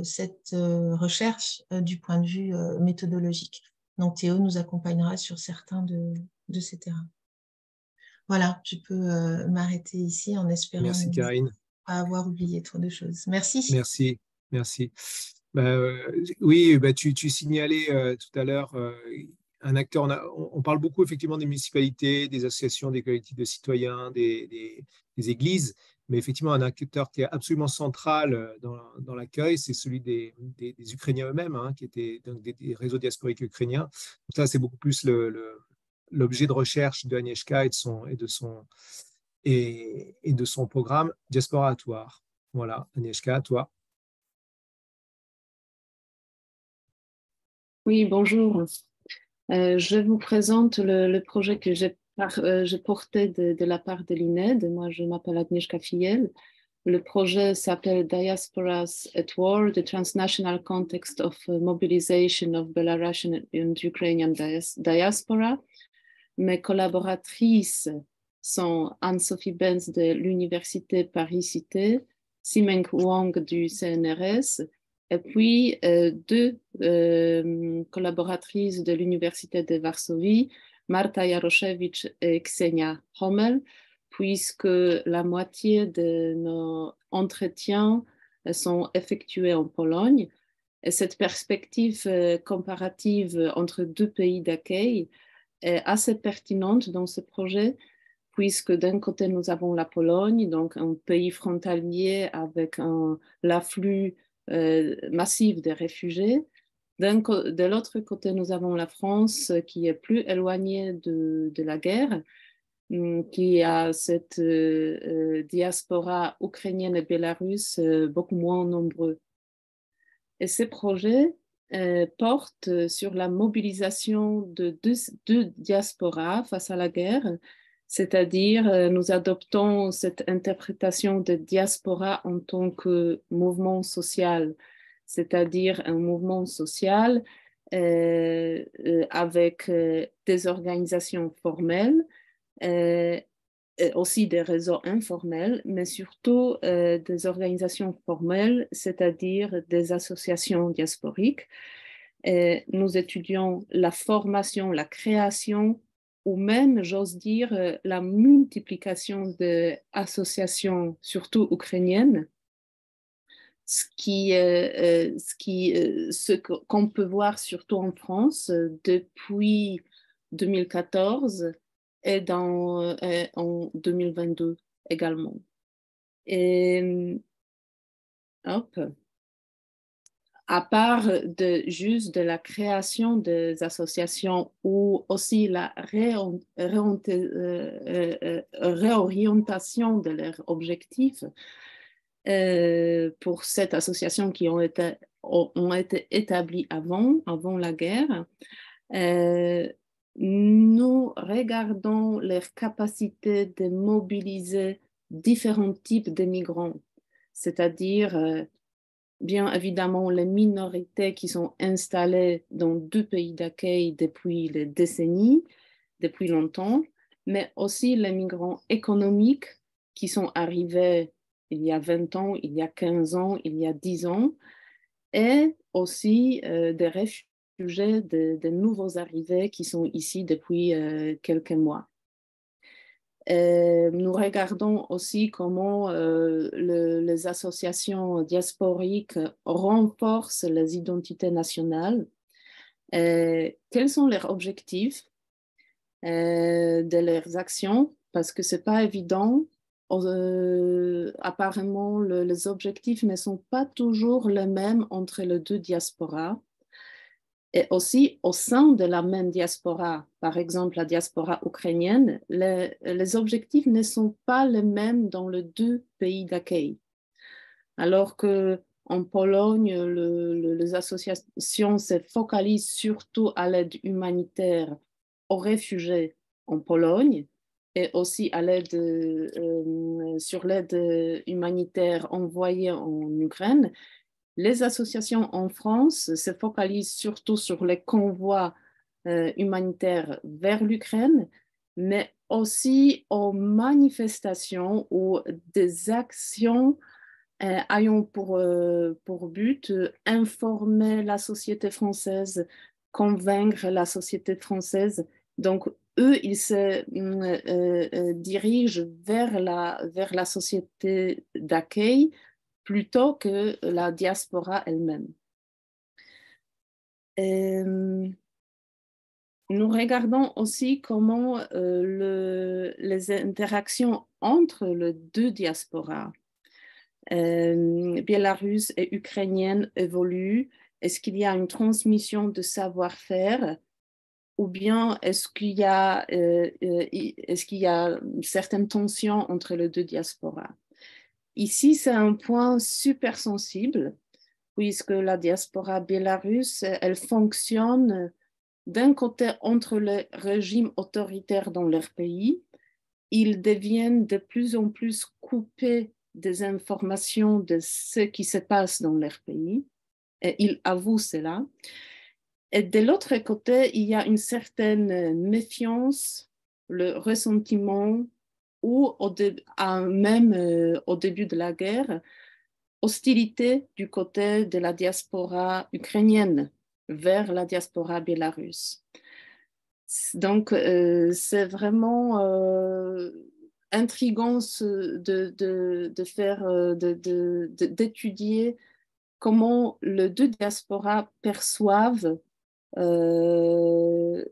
cette recherche du point de vue méthodologique. Donc, Théo nous accompagnera sur certains de ces terrains. Voilà, je peux m'arrêter ici en espérant Merci, Karine. Pas avoir oublié trop de choses. Merci. Merci, merci. Oui, tu signalais tout à l'heure un acteur. On parle beaucoup effectivement des municipalités, des associations, des collectifs de citoyens, des églises, mais effectivement un acteur qui est absolument central dans l'accueil, c'est celui des Ukrainiens eux-mêmes, hein, qui étaient donc des réseaux diasporiques ukrainiens. Donc ça, c'est beaucoup plus l'objet de recherche de Agnieszka et de son programme Diasporatoire. Voilà, Agnieszka, à toi. Oui, bonjour. Je vous présente le projet que je portais de la part de l'INED. Moi, je m'appelle Agnieszka Fiel. Le projet s'appelle Diasporas at War, the Transnational Context of Mobilization of Belarusian and Ukrainian Diaspora. Mes collaboratrices sont Anne-Sophie Benz de l'Université Paris-Cité, Simeng Wang du CNRS, et puis deux collaboratrices de l'Université de Varsovie, Marta Jaroszewicz et Ksenia Hommel, puisque la moitié de nos entretiens sont effectués en Pologne. Et cette perspective comparative entre deux pays d'accueil est assez pertinente dans ce projet, puisque d'un côté, nous avons la Pologne, donc un pays frontalier avec l'afflux massif des réfugiés. De l'autre côté, nous avons la France qui est plus éloignée de la guerre, qui a cette diaspora ukrainienne et bélarusse beaucoup moins nombreux. Et ces projets portent sur la mobilisation de deux diasporas face à la guerre, c'est-à-dire nous adoptons cette interprétation de diaspora en tant que mouvement social, c'est-à-dire un mouvement social avec des organisations formelles, aussi des réseaux informels, mais surtout des organisations formelles, c'est-à-dire des associations diasporiques. Nous étudions la formation, la création, ou même, j'ose dire, la multiplication d'associations, surtout ukrainiennes, ce qu'on peut voir surtout en France depuis 2014 et en 2022 également. Et hop. À part juste de la création des associations ou aussi la réorientation de leurs objectifs pour cette association qui ont été établies avant la guerre, nous regardons leur capacité de mobiliser différents types de migrants, c'est-à-dire bien évidemment les minorités qui sont installées dans 2 pays d'accueil depuis des décennies, depuis longtemps, mais aussi les migrants économiques qui sont arrivés il y a 20 ans, il y a 15 ans, il y a 10 ans, et aussi des réfugiés, de nouveaux arrivés qui sont ici depuis quelques mois. Nous regardons aussi comment les associations diasporiques renforcent les identités nationales. Quels sont leurs objectifs de leurs actions? Parce que ce n'est pas évident. Apparemment, les objectifs ne sont pas toujours les mêmes entre les 2 diasporas. Et aussi, au sein de la même diaspora, par exemple la diaspora ukrainienne, les objectifs ne sont pas les mêmes dans les 2 pays d'accueil. Alors qu'en Pologne, les associations se focalisent surtout à l'aide humanitaire aux réfugiés en Pologne et aussi à sur l'aide humanitaire envoyée en Ukraine. Les associations en France se focalisent surtout sur les convois humanitaires vers l'Ukraine, mais aussi aux manifestations ou des actions ayant pour but informer la société française, convaincre la société française. Donc, eux, ils se dirigent vers la société d'accueil plutôt que la diaspora elle-même. Nous regardons aussi comment les interactions entre les 2 diasporas, biélorusse et ukrainienne, évoluent. Est-ce qu'il y a une transmission de savoir-faire ou bien est-ce qu'il y a une certaine tension entre les 2 diasporas? Ici, c'est un point super sensible, puisque la diaspora biélorusse, elle fonctionne d'un côté entre les régimes autoritaires dans leur pays. Ils deviennent de plus en plus coupés des informations de ce qui se passe dans leur pays, et ils avouent cela. Et de l'autre côté, il y a une certaine méfiance, le ressentiment, ou même au début de la guerre, hostilité du côté de la diaspora ukrainienne vers la diaspora biélorusse. Donc, c'est vraiment intriguant d'étudier comment les 2 diasporas perçoivent le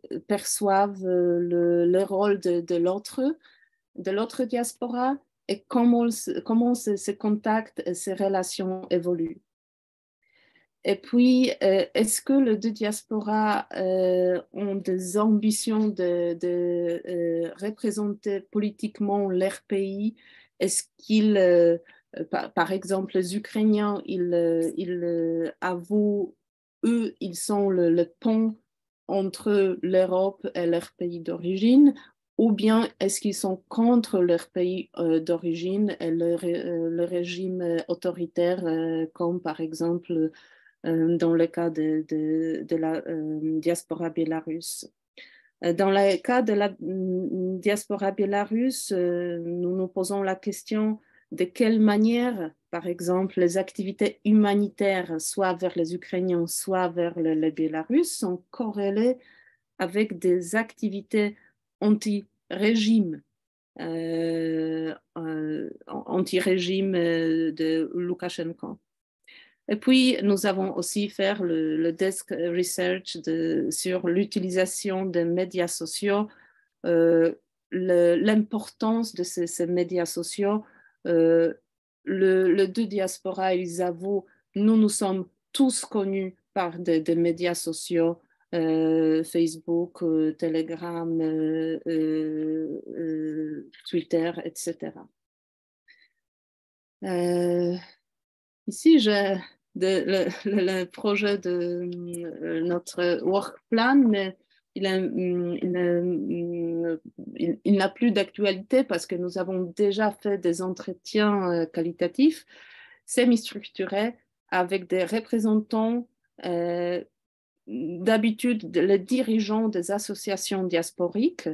rôle de l'autre diaspora et comment ce contact et ces relations évoluent. Et puis, est-ce que les 2 diasporas ont des ambitions de représenter politiquement leur pays? Est-ce qu'ils, par exemple, les Ukrainiens, ils avouent, eux, ils sont le pont entre l'Europe et leur pays d'origine, ou bien est-ce qu'ils sont contre leur pays d'origine et le régime autoritaire, comme par exemple dans le cas de la diaspora biélorusse. Dans le cas de la diaspora biélorusse, nous nous posons la question de quelle manière, par exemple, les activités humanitaires, soit vers les Ukrainiens, soit vers les Bélarusses, sont corrélées avec des activités anti-régime, anti-régime de Loukachenko. Et puis, nous avons aussi fait le desk research sur l'utilisation des médias sociaux, l'importance de ces médias sociaux. Le deux diaspora, ils avouent, nous sommes tous connus par des médias sociaux, Facebook, Telegram, Twitter, etc. Ici, j'ai le projet de notre work plan, mais il n'a plus d'actualité parce que nous avons déjà fait des entretiens qualitatifs, semi-structurés, avec des représentants, d'habitude les dirigeants des associations diasporiques.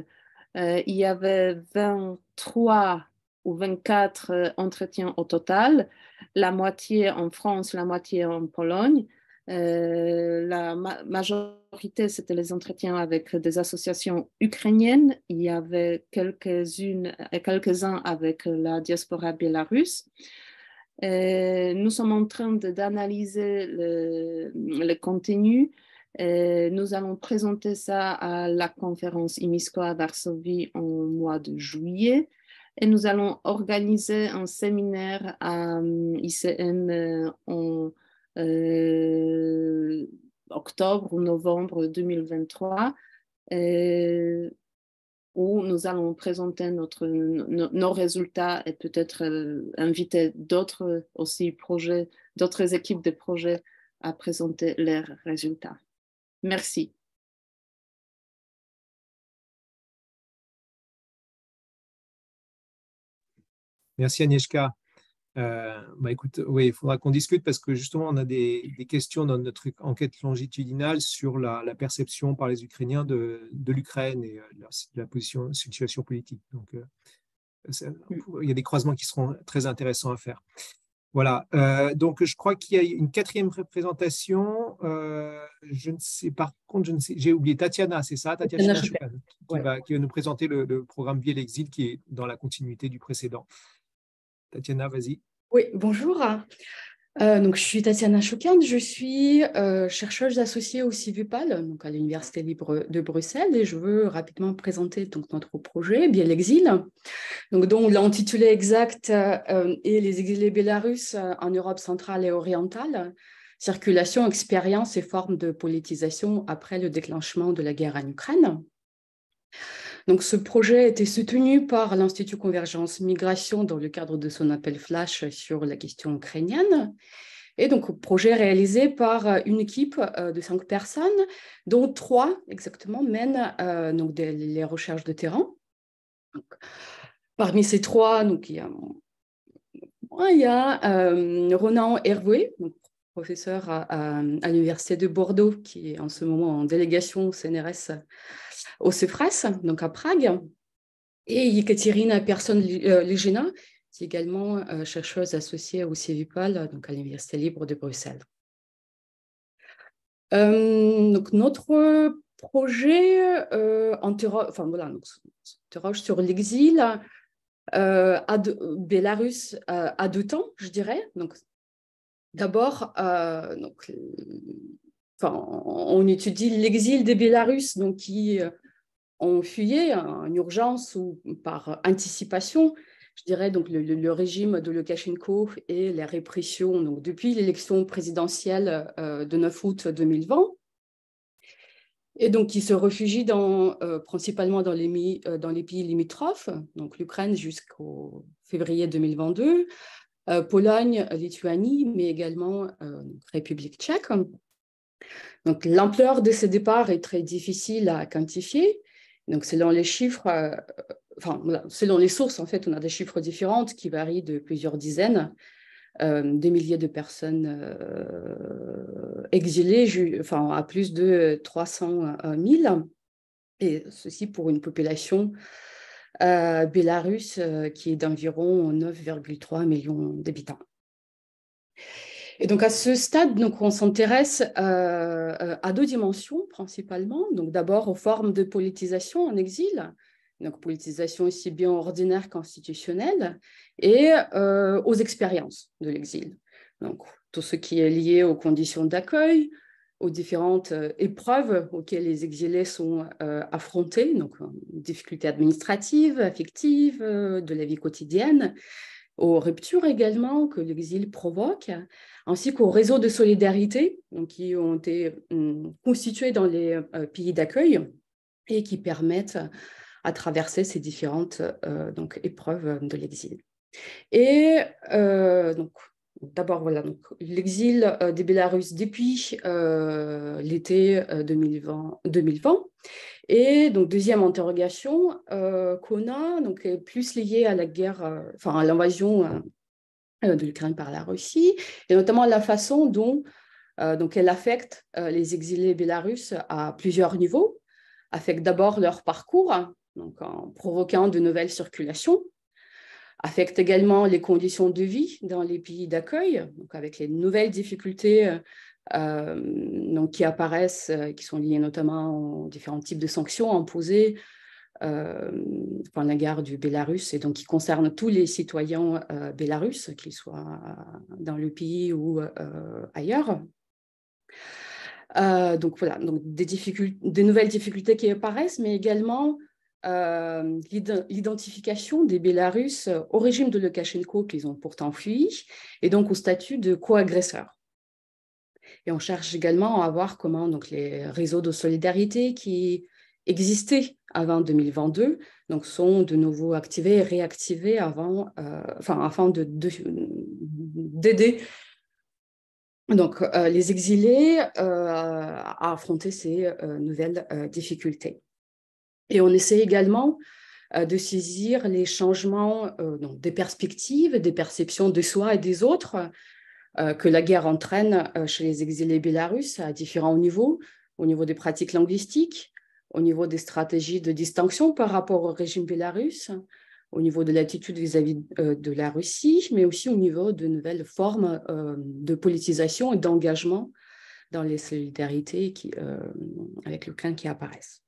Il y avait 23 ou 24 entretiens au total, la moitié en France, la moitié en Pologne. La majorité, c'était les entretiens avec des associations ukrainiennes. Il y avait quelques-uns avec la diaspora bélarusse. Nous sommes en train d'analyser le contenu. Nous allons présenter ça à la conférence IMISCO à Varsovie en mois de juillet. Et nous allons organiser un séminaire à ICM en octobre ou novembre 2023 où nous allons présenter nos résultats et peut-être inviter d'autres aussi projets, d'autres équipes de projets à présenter leurs résultats. Merci. Merci Agnieszka. Écoute, oui, il faudra qu'on discute parce que justement, on a des questions dans notre enquête longitudinale sur la perception par les Ukrainiens de l'Ukraine et la situation politique. Donc, il y a des croisements qui seront très intéressants à faire. Voilà. Donc, je crois qu'il y a une quatrième représentation. Je ne sais, par contre, je ne sais, j'ai oublié Tatiana, c'est ça, Tatiana Choukan, qui va nous présenter le programme Vie et l'exil qui est dans la continuité du précédent. Tatiana, vas-y. Oui, bonjour. Donc, je suis Tatiana Choukan, je suis chercheuse associée au CIVIPAL, donc à l'Université libre de Bruxelles, et je veux rapidement présenter donc, notre projet, Vie et l'exil, donc, dont l'intitulé exact est Les exilés bélarusses en Europe centrale et orientale, circulation, expérience et formes de politisation après le déclenchement de la guerre en Ukraine. Donc, ce projet a été soutenu par l'Institut Convergence Migration dans le cadre de son appel flash sur la question ukrainienne. Et donc, projet réalisé par une équipe de 5 personnes, dont 3 exactement mènent donc les recherches de terrain. Donc, parmi ces 3, donc, il y a Ronan Hervé, donc, professeur à l'Université de Bordeaux, qui est en ce moment en délégation au CNRS au CEFRAS, donc à Prague, et Yekaterina Persson-Legina, qui est également chercheuse associée au CIVIPAL, donc à l'Université libre de Bruxelles. Donc notre projet interroge sur l'exil bélarusse à 2 temps, je dirais. Donc, d'abord, on étudie l'exil des Bélarusses donc, qui ont fuyé en urgence ou par anticipation, je dirais, donc le régime de Loukachenko et la répression donc, depuis l'élection présidentielle de 9 août 2020. Et donc, qui se réfugient principalement dans les pays limitrophes, donc l'Ukraine jusqu'au février 2022, Pologne, Lituanie, mais également République tchèque. Donc, l'ampleur de ces départs est très difficile à quantifier. Donc, selon les chiffres, selon les sources, en fait, on a des chiffres différents qui varient de plusieurs dizaines de milliers de personnes exilées, à plus de 300 000, et ceci pour une population Bélarus, qui est d'environ 9,3 millions d'habitants. Et donc, à ce stade, donc, on s'intéresse à deux dimensions principalement. Donc, d'abord aux formes de politisation en exil, donc politisation aussi bien ordinaire qu'institutionnelle, et aux expériences de l'exil. Donc, tout ce qui est lié aux conditions d'accueil, aux différentes épreuves auxquelles les exilés sont affrontés, donc difficultés administratives, affectives, de la vie quotidienne, aux ruptures également que l'exil provoque, ainsi qu'aux réseaux de solidarité donc, qui ont été constitués dans les pays d'accueil et qui permettent à traverser ces différentes donc, épreuves de l'exil. Et donc, d'abord, voilà, l'exil des Bélarusses depuis l'été 2020. Et donc, deuxième interrogation qu'on a, donc, est plus liée à la guerre, enfin, à l'invasion de l'Ukraine par la Russie, et notamment la façon dont donc, elle affecte les exilés bélarusses à plusieurs niveaux, affecte d'abord leur parcours, donc, en provoquant de nouvelles circulations, affecte également les conditions de vie dans les pays d'accueil, donc avec les nouvelles difficultés donc qui apparaissent, qui sont liées notamment aux différents types de sanctions imposées par la guerre du Bélarus, et donc qui concernent tous les citoyens bélarusses, qu'ils soient dans le pays ou ailleurs. Donc voilà, donc des nouvelles difficultés qui apparaissent, mais également l'identification des Bélarusses au régime de Loukachenko qu'ils ont pourtant fui, et donc au statut de co-agresseurs. Et on cherche également à voir comment donc, les réseaux de solidarité qui existaient avant 2022 donc, sont de nouveau activés et réactivés afin d'aider donc, les exilés à affronter ces nouvelles difficultés. Et on essaie également de saisir les changements donc des perspectives, des perceptions de soi et des autres que la guerre entraîne chez les exilés bélarusses à différents niveaux, au niveau des pratiques linguistiques, au niveau des stratégies de distinction par rapport au régime bélarusse, au niveau de l'attitude vis-à-vis de la Russie, mais aussi au niveau de nouvelles formes de politisation et d'engagement dans les solidarités avec l'Ukraine qui apparaissent.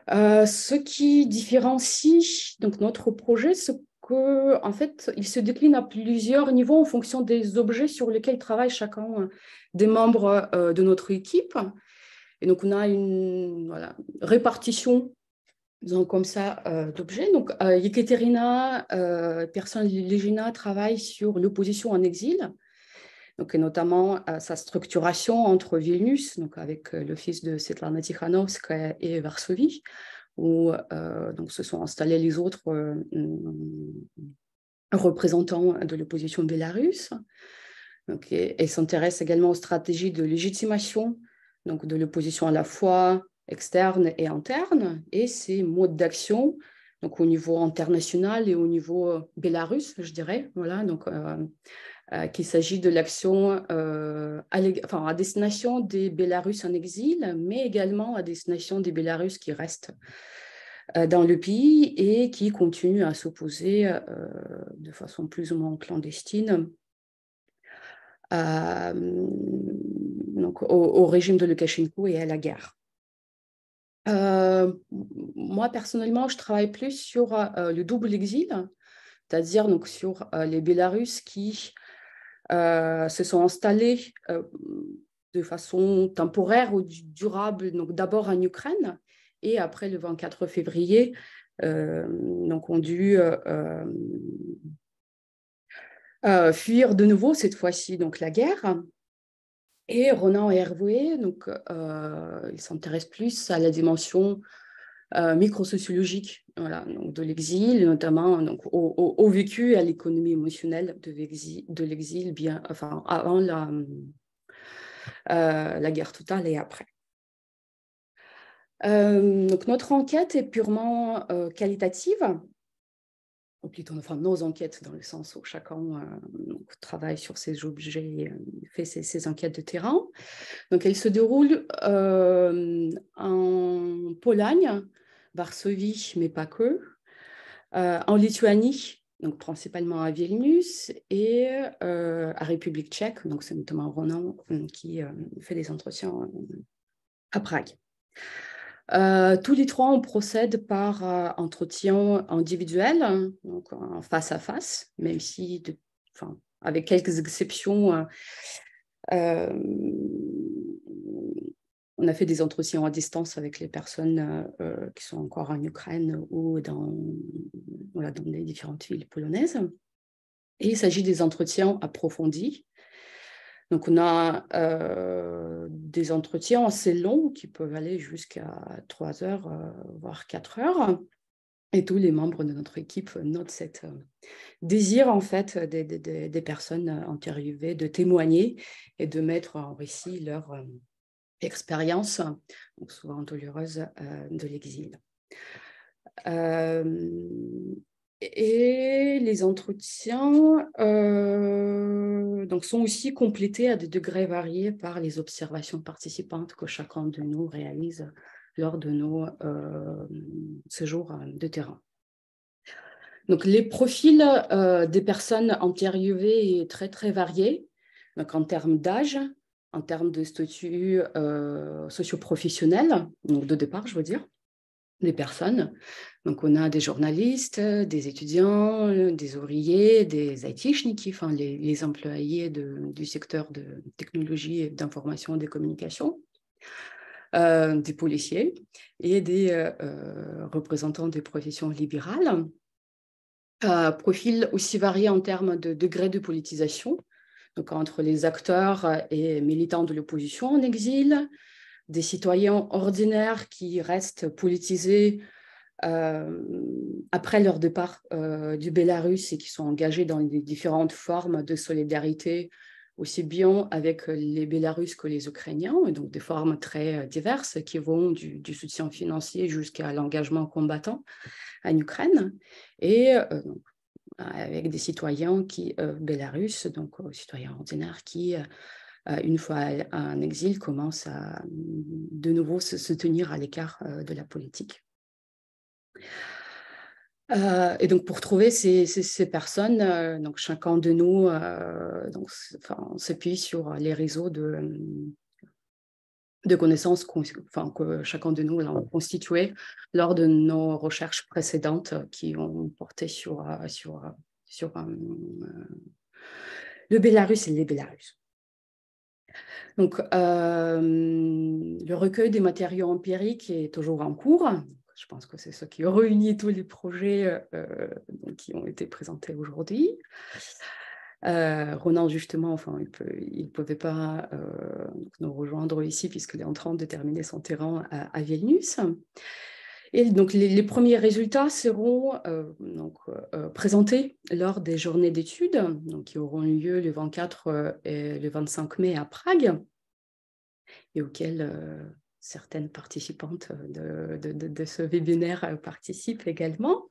Ce qui différencie donc, notre projet, c'est qu'en fait, il se décline à plusieurs niveaux en fonction des objets sur lesquels travaille chacun des membres de notre équipe. Et donc, on a une répartition disons, comme ça d'objets. Donc, Yekaterina Persson-Legina travaille sur l'opposition en exil, donc, et notamment sa structuration entre Vilnius, donc avec le fils de Svetlana Tikhanovskaya, et Varsovie, où donc, se sont installés les autres représentants de l'opposition bélarusse. Donc, elle s'intéresse également aux stratégies de légitimation donc, de l'opposition à la fois externe et interne, et ses modes d'action donc, au niveau international et au niveau bélarusse, je dirais. Voilà, donc, qu'il s'agit de l'action à destination des Bélarusses en exil, mais également à destination des Bélarusses qui restent dans le pays et qui continuent à s'opposer de façon plus ou moins clandestine donc, au régime de Loukachenko et à la guerre. Moi, personnellement, je travaille plus sur le double exil, c'est-à-dire donc, sur les Bélarusses qui se sont installés de façon temporaire ou durable, donc d'abord en Ukraine, et après le 24 février, donc ont dû fuir de nouveau, cette fois-ci, donc la guerre. Et Ronan et Hervé, donc, ils s'intéressent plus à la dimension microsociologique voilà, donc de l'exil, notamment donc, au vécu et à l'économie émotionnelle de l'exil bien, enfin, avant la guerre totale et après. Donc, notre enquête est purement qualitative, ou plutôt enfin, nos enquêtes dans le sens où chacun travaille sur ses objets, fait ses enquêtes de terrain. Donc, elle se déroule en Pologne, Varsovie, mais pas que, en Lituanie, donc principalement à Vilnius, et à République tchèque, donc c'est notamment Ronan qui fait des entretiens à Prague. Tous les trois, on procède par entretien individuel, donc en face à face, même si, avec quelques exceptions, on a fait des entretiens à distance avec les personnes qui sont encore en Ukraine ou dans les différentes villes polonaises. Et il s'agit des entretiens approfondis. Donc, on a des entretiens assez longs qui peuvent aller jusqu'à 3 heures, voire 4 heures. Et tous les membres de notre équipe notent cette désir, en fait, des personnes interviewées de témoigner et de mettre en récit leur expérience, donc souvent douloureuse, de l'exil. Et les entretiens donc sont aussi complétés à des degrés variés par les observations participantes que chacun de nous réalise lors de nos séjours de terrain. Donc, les profils des personnes interviewées est très, très variés, donc en termes d'âge, en termes de statut socio-professionnel, donc de départ, je veux dire, des personnes. Donc, on a des journalistes, des étudiants, des ouvriers, des айтишники, enfin les employés du secteur de technologie et d'information et des communications, des policiers et des représentants des professions libérales. Profil aussi varié en termes de degré de politisation, donc entre les acteurs et militants de l'opposition en exil, des citoyens ordinaires qui restent politisés après leur départ du Bélarus et qui sont engagés dans les différentes formes de solidarité, aussi bien avec les Bélarusses que les Ukrainiens, et donc des formes très diverses qui vont du soutien financier jusqu'à l'engagement combattant en Ukraine, et avec des citoyens bélarusses, donc citoyens ordinaires qui, une fois en exil, commencent à de nouveau se tenir à l'écart de la politique. Et donc, pour trouver ces personnes, donc chacun de nous on s'appuie sur les réseaux de connaissances que chacun de nous a constitué lors de nos recherches précédentes qui ont porté sur le Bélarus et les Bélarusses. Donc, le recueil des matériaux empiriques est toujours en cours. Je pense que c'est ce qui réunit tous les projets qui ont été présentés aujourd'hui. Ronan, justement, il ne pouvait pas nous rejoindre ici puisqu'il est en train de terminer son terrain à Vilnius. Et donc, les premiers résultats seront présentés lors des journées d'études qui auront lieu le 24 et le 25 mai à Prague et auxquelles certaines participantes de ce webinaire participent également.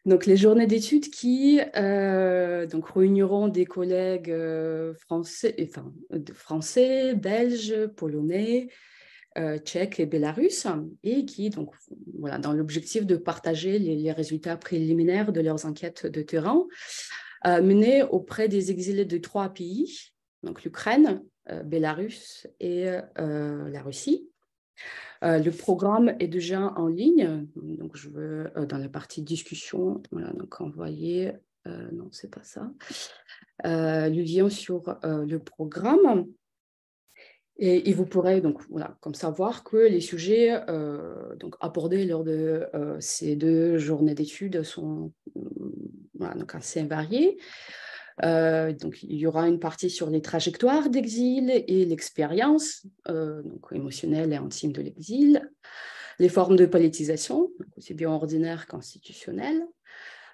Donc, les journées d'études qui réuniront des collègues français, belges, polonais, tchèques et bélarusses, et qui, dans l'objectif de partager les résultats préliminaires de leurs enquêtes de terrain menées auprès des exilés de 3 pays, donc l'Ukraine, Bélarus et la Russie. Le programme est déjà en ligne, donc je veux dans la partie discussion, donc envoyer, non c'est pas ça, le lien sur le programme, et vous pourrez donc comme savoir que les sujets abordés lors de ces 2 journées d'études sont donc assez variés. Donc, il y aura une partie sur les trajectoires d'exil et l'expérience émotionnelle et intime de l'exil, les formes de politisation, aussi bien ordinaires qu'institutionnelles,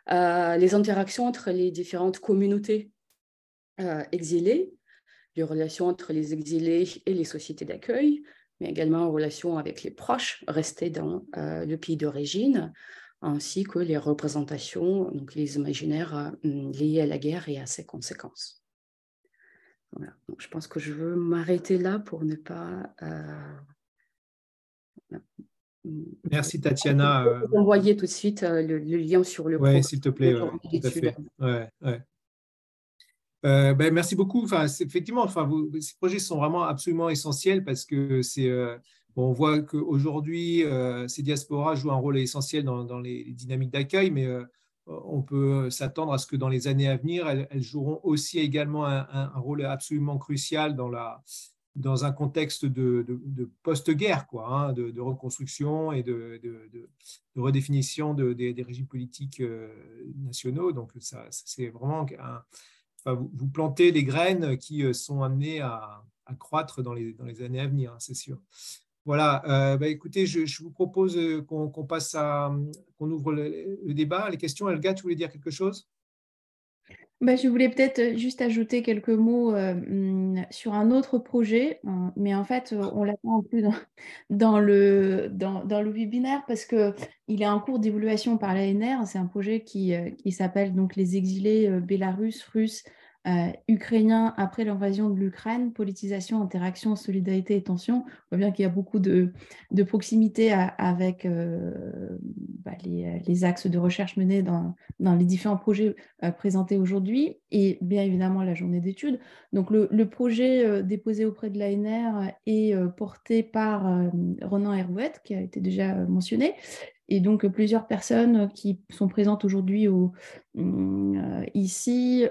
les interactions entre les différentes communautés exilées, les relations entre les exilés et les sociétés d'accueil, mais également en relation avec les proches restés dans le pays d'origine, ainsi que les représentations, donc les imaginaires liés à la guerre et à ses conséquences. Voilà. Donc, je pense que je veux m'arrêter là pour ne pas Merci Tatiana. Je vais envoyer tout de suite le lien sur le Oui, s'il te plaît, tout à fait. Merci beaucoup. Enfin, effectivement, ces projets sont vraiment absolument essentiels parce que on voit qu'aujourd'hui, ces diasporas jouent un rôle essentiel dans les dynamiques d'accueil, mais on peut s'attendre à ce que dans les années à venir, elles joueront aussi également un rôle absolument crucial dans un contexte de post-guerre, de reconstruction et de redéfinition des régimes politiques nationaux. Donc, c'est vraiment vous plantez des graines qui sont amenées à croître dans les années à venir, hein, c'est sûr. Voilà, écoutez, je vous propose qu'on passe qu'on ouvre le débat, les questions. Elga, tu voulais dire quelque chose? Je voulais peut-être juste ajouter quelques mots sur un autre projet, mais en fait, on l'attend plus dans le webinaire parce qu'il est en cours d'évaluation par l'ANR. C'est un projet qui s'appelle donc les exilés bélarusses, russes, ukrainiens après l'invasion de l'Ukraine, politisation, interaction, solidarité et tension. On voit bien qu'il y a beaucoup de proximité avec les axes de recherche menés dans les différents projets présentés aujourd'hui et bien évidemment la journée d'études. Donc le projet déposé auprès de l'ANR est porté par Ronan Herouet, qui a été déjà mentionné, et donc plusieurs personnes qui sont présentes aujourd'hui ici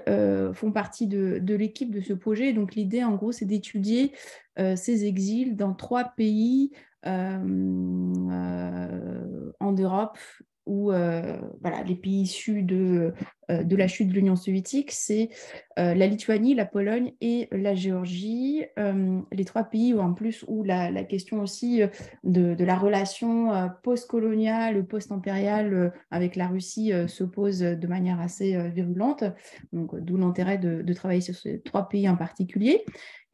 font partie de l'équipe de ce projet. Donc l'idée en gros c'est d'étudier ces exils dans 3 pays en Europe où les pays issus de la chute de l'Union soviétique, c'est la Lituanie, la Pologne et la Géorgie. Les 3 pays où en plus où la question aussi de la relation post-coloniale, post-impériale avec la Russie se pose de manière assez virulente. Donc, d'où l'intérêt de travailler sur ces 3 pays en particulier.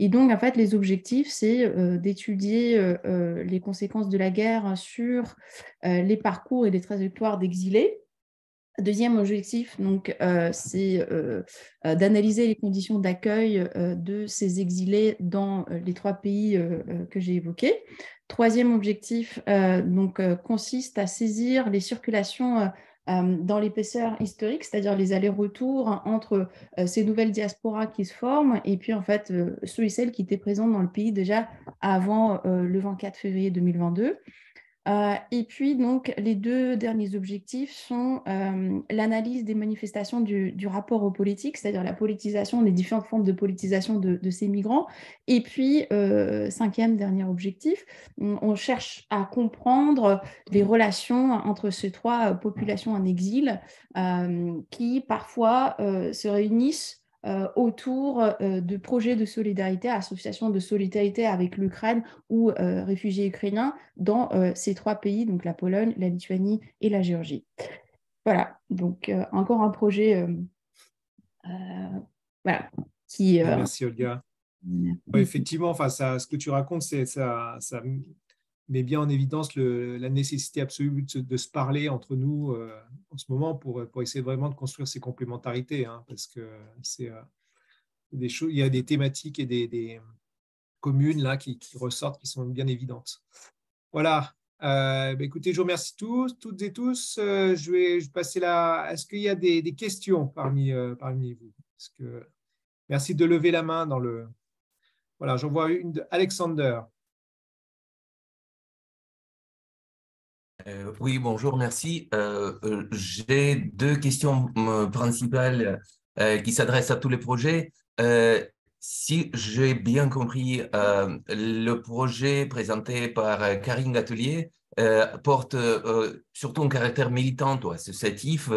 Et donc, en fait, les objectifs, c'est d'étudier les conséquences de la guerre sur les parcours et les trajectoires d'exilés. Deuxième objectif, donc, c'est d'analyser les conditions d'accueil de ces exilés dans les 3 pays que j'ai évoqués. Troisième objectif consiste à saisir les circulations dans l'épaisseur historique, c'est-à-dire les allers-retours entre ces nouvelles diasporas qui se forment et puis en fait ceux et celles qui étaient présents dans le pays déjà avant le 24 février 2022. Et puis, donc, les 2 derniers objectifs sont l'analyse des manifestations du rapport aux politiques, c'est-à-dire la politisation, les différentes formes de politisation de ces migrants. Et puis, 5e dernier objectif, on cherche à comprendre les relations entre ces 3 populations en exil qui, parfois, se réunissent autour de projets de solidarité, associations de solidarité avec l'Ukraine ou réfugiés ukrainiens dans ces 3 pays, donc la Pologne, la Lituanie et la Géorgie. Voilà, donc encore un projet qui... Merci Olga. Effectivement, ce que tu racontes, ça met bien en évidence la nécessité absolue de se parler entre nous en ce moment pour essayer vraiment de construire ces complémentarités, hein, parce que c'est des choses, il y a des thématiques et des communes là qui ressortent, qui sont bien évidentes. Voilà. Écoutez, je vous remercie toutes et tous. Je vais passer là. Est-ce qu'il y a des questions parmi vous? Merci de lever la main dans le. Voilà, j'en vois une d'Alexander. Oui, bonjour, merci. J'ai 2 questions principales qui s'adressent à tous les projets. Si j'ai bien compris, le projet présenté par Karine Gatelier porte surtout un caractère militant ou associatif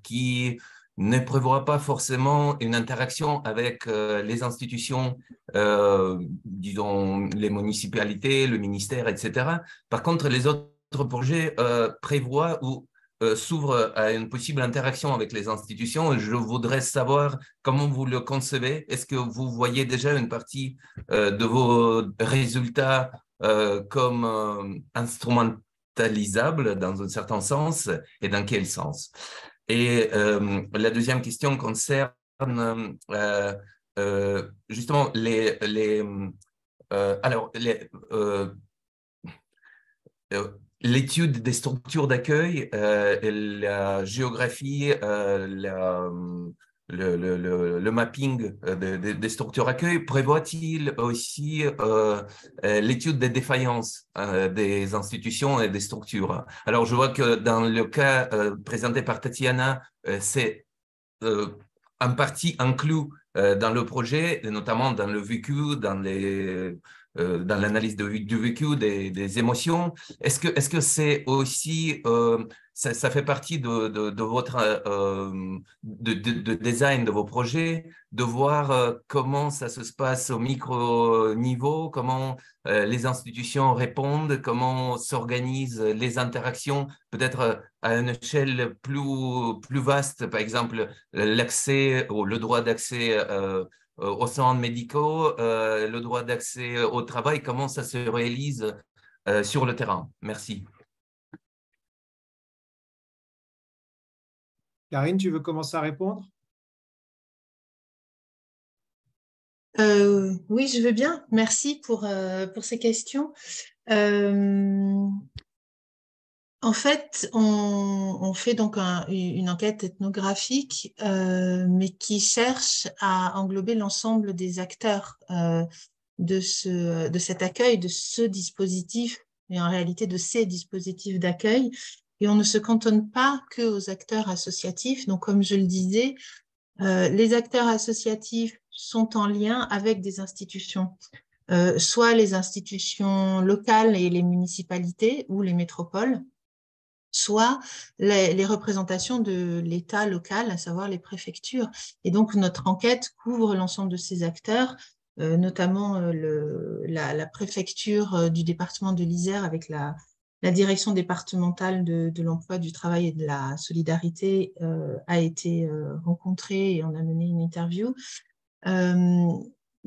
qui ne prévoit pas forcément une interaction avec les institutions, disons les municipalités, le ministère, etc. Par contre, les autres projets prévoient ou s'ouvre à une possible interaction avec les institutions. Je voudrais savoir comment vous le concevez. Est-ce que vous voyez déjà une partie de vos résultats comme instrumentalisables dans un certain sens et dans quel sens? Et la deuxième question concerne justement l'étude des structures d'accueil, la géographie, le mapping des structures d'accueil, prévoit-il aussi l'étude des défaillances des institutions et des structures? Alors, je vois que dans le cas présenté par Tatiana, c'est en partie inclus dans le projet, et notamment dans le vécu, dans l'analyse du vécu, des émotions. Est-ce que c'est aussi, ça fait partie de votre de design de vos projets, de voir comment ça se passe au micro-niveau, comment les institutions répondent, comment s'organisent les interactions, peut-être à une échelle plus vaste, par exemple l'accès ou le droit d'accès aux soins médicaux, le droit d'accès au travail, comment ça se réalise sur le terrain? Merci. Karine, tu veux commencer à répondre? Oui, je veux bien. Merci pour ces questions. En fait, on fait donc une enquête ethnographique, mais qui cherche à englober l'ensemble des acteurs de cet accueil, de ce dispositif, et en réalité de ces dispositifs d'accueil. Et on ne se cantonne pas qu'aux acteurs associatifs. Donc, comme je le disais, les acteurs associatifs sont en lien avec des institutions, soit les institutions locales et les municipalités ou les métropoles, soit les représentations de l'État local, à savoir les préfectures. Et donc, notre enquête couvre l'ensemble de ces acteurs, notamment la préfecture du département de l'Isère avec la direction départementale de l'emploi, du travail et de la solidarité a été rencontrée et on a mené une interview.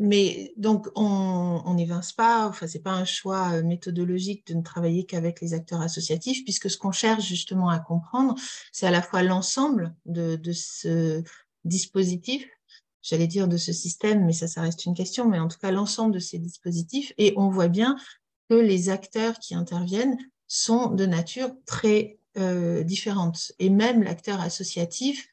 Mais donc, on n'évince pas, enfin, ce n'est pas un choix méthodologique de ne travailler qu'avec les acteurs associatifs, puisque ce qu'on cherche justement à comprendre, c'est à la fois l'ensemble de ce dispositif, j'allais dire de ce système, mais ça reste une question, mais en tout cas l'ensemble de ces dispositifs, et on voit bien que les acteurs qui interviennent sont de nature très différente. Et même l'acteur associatif,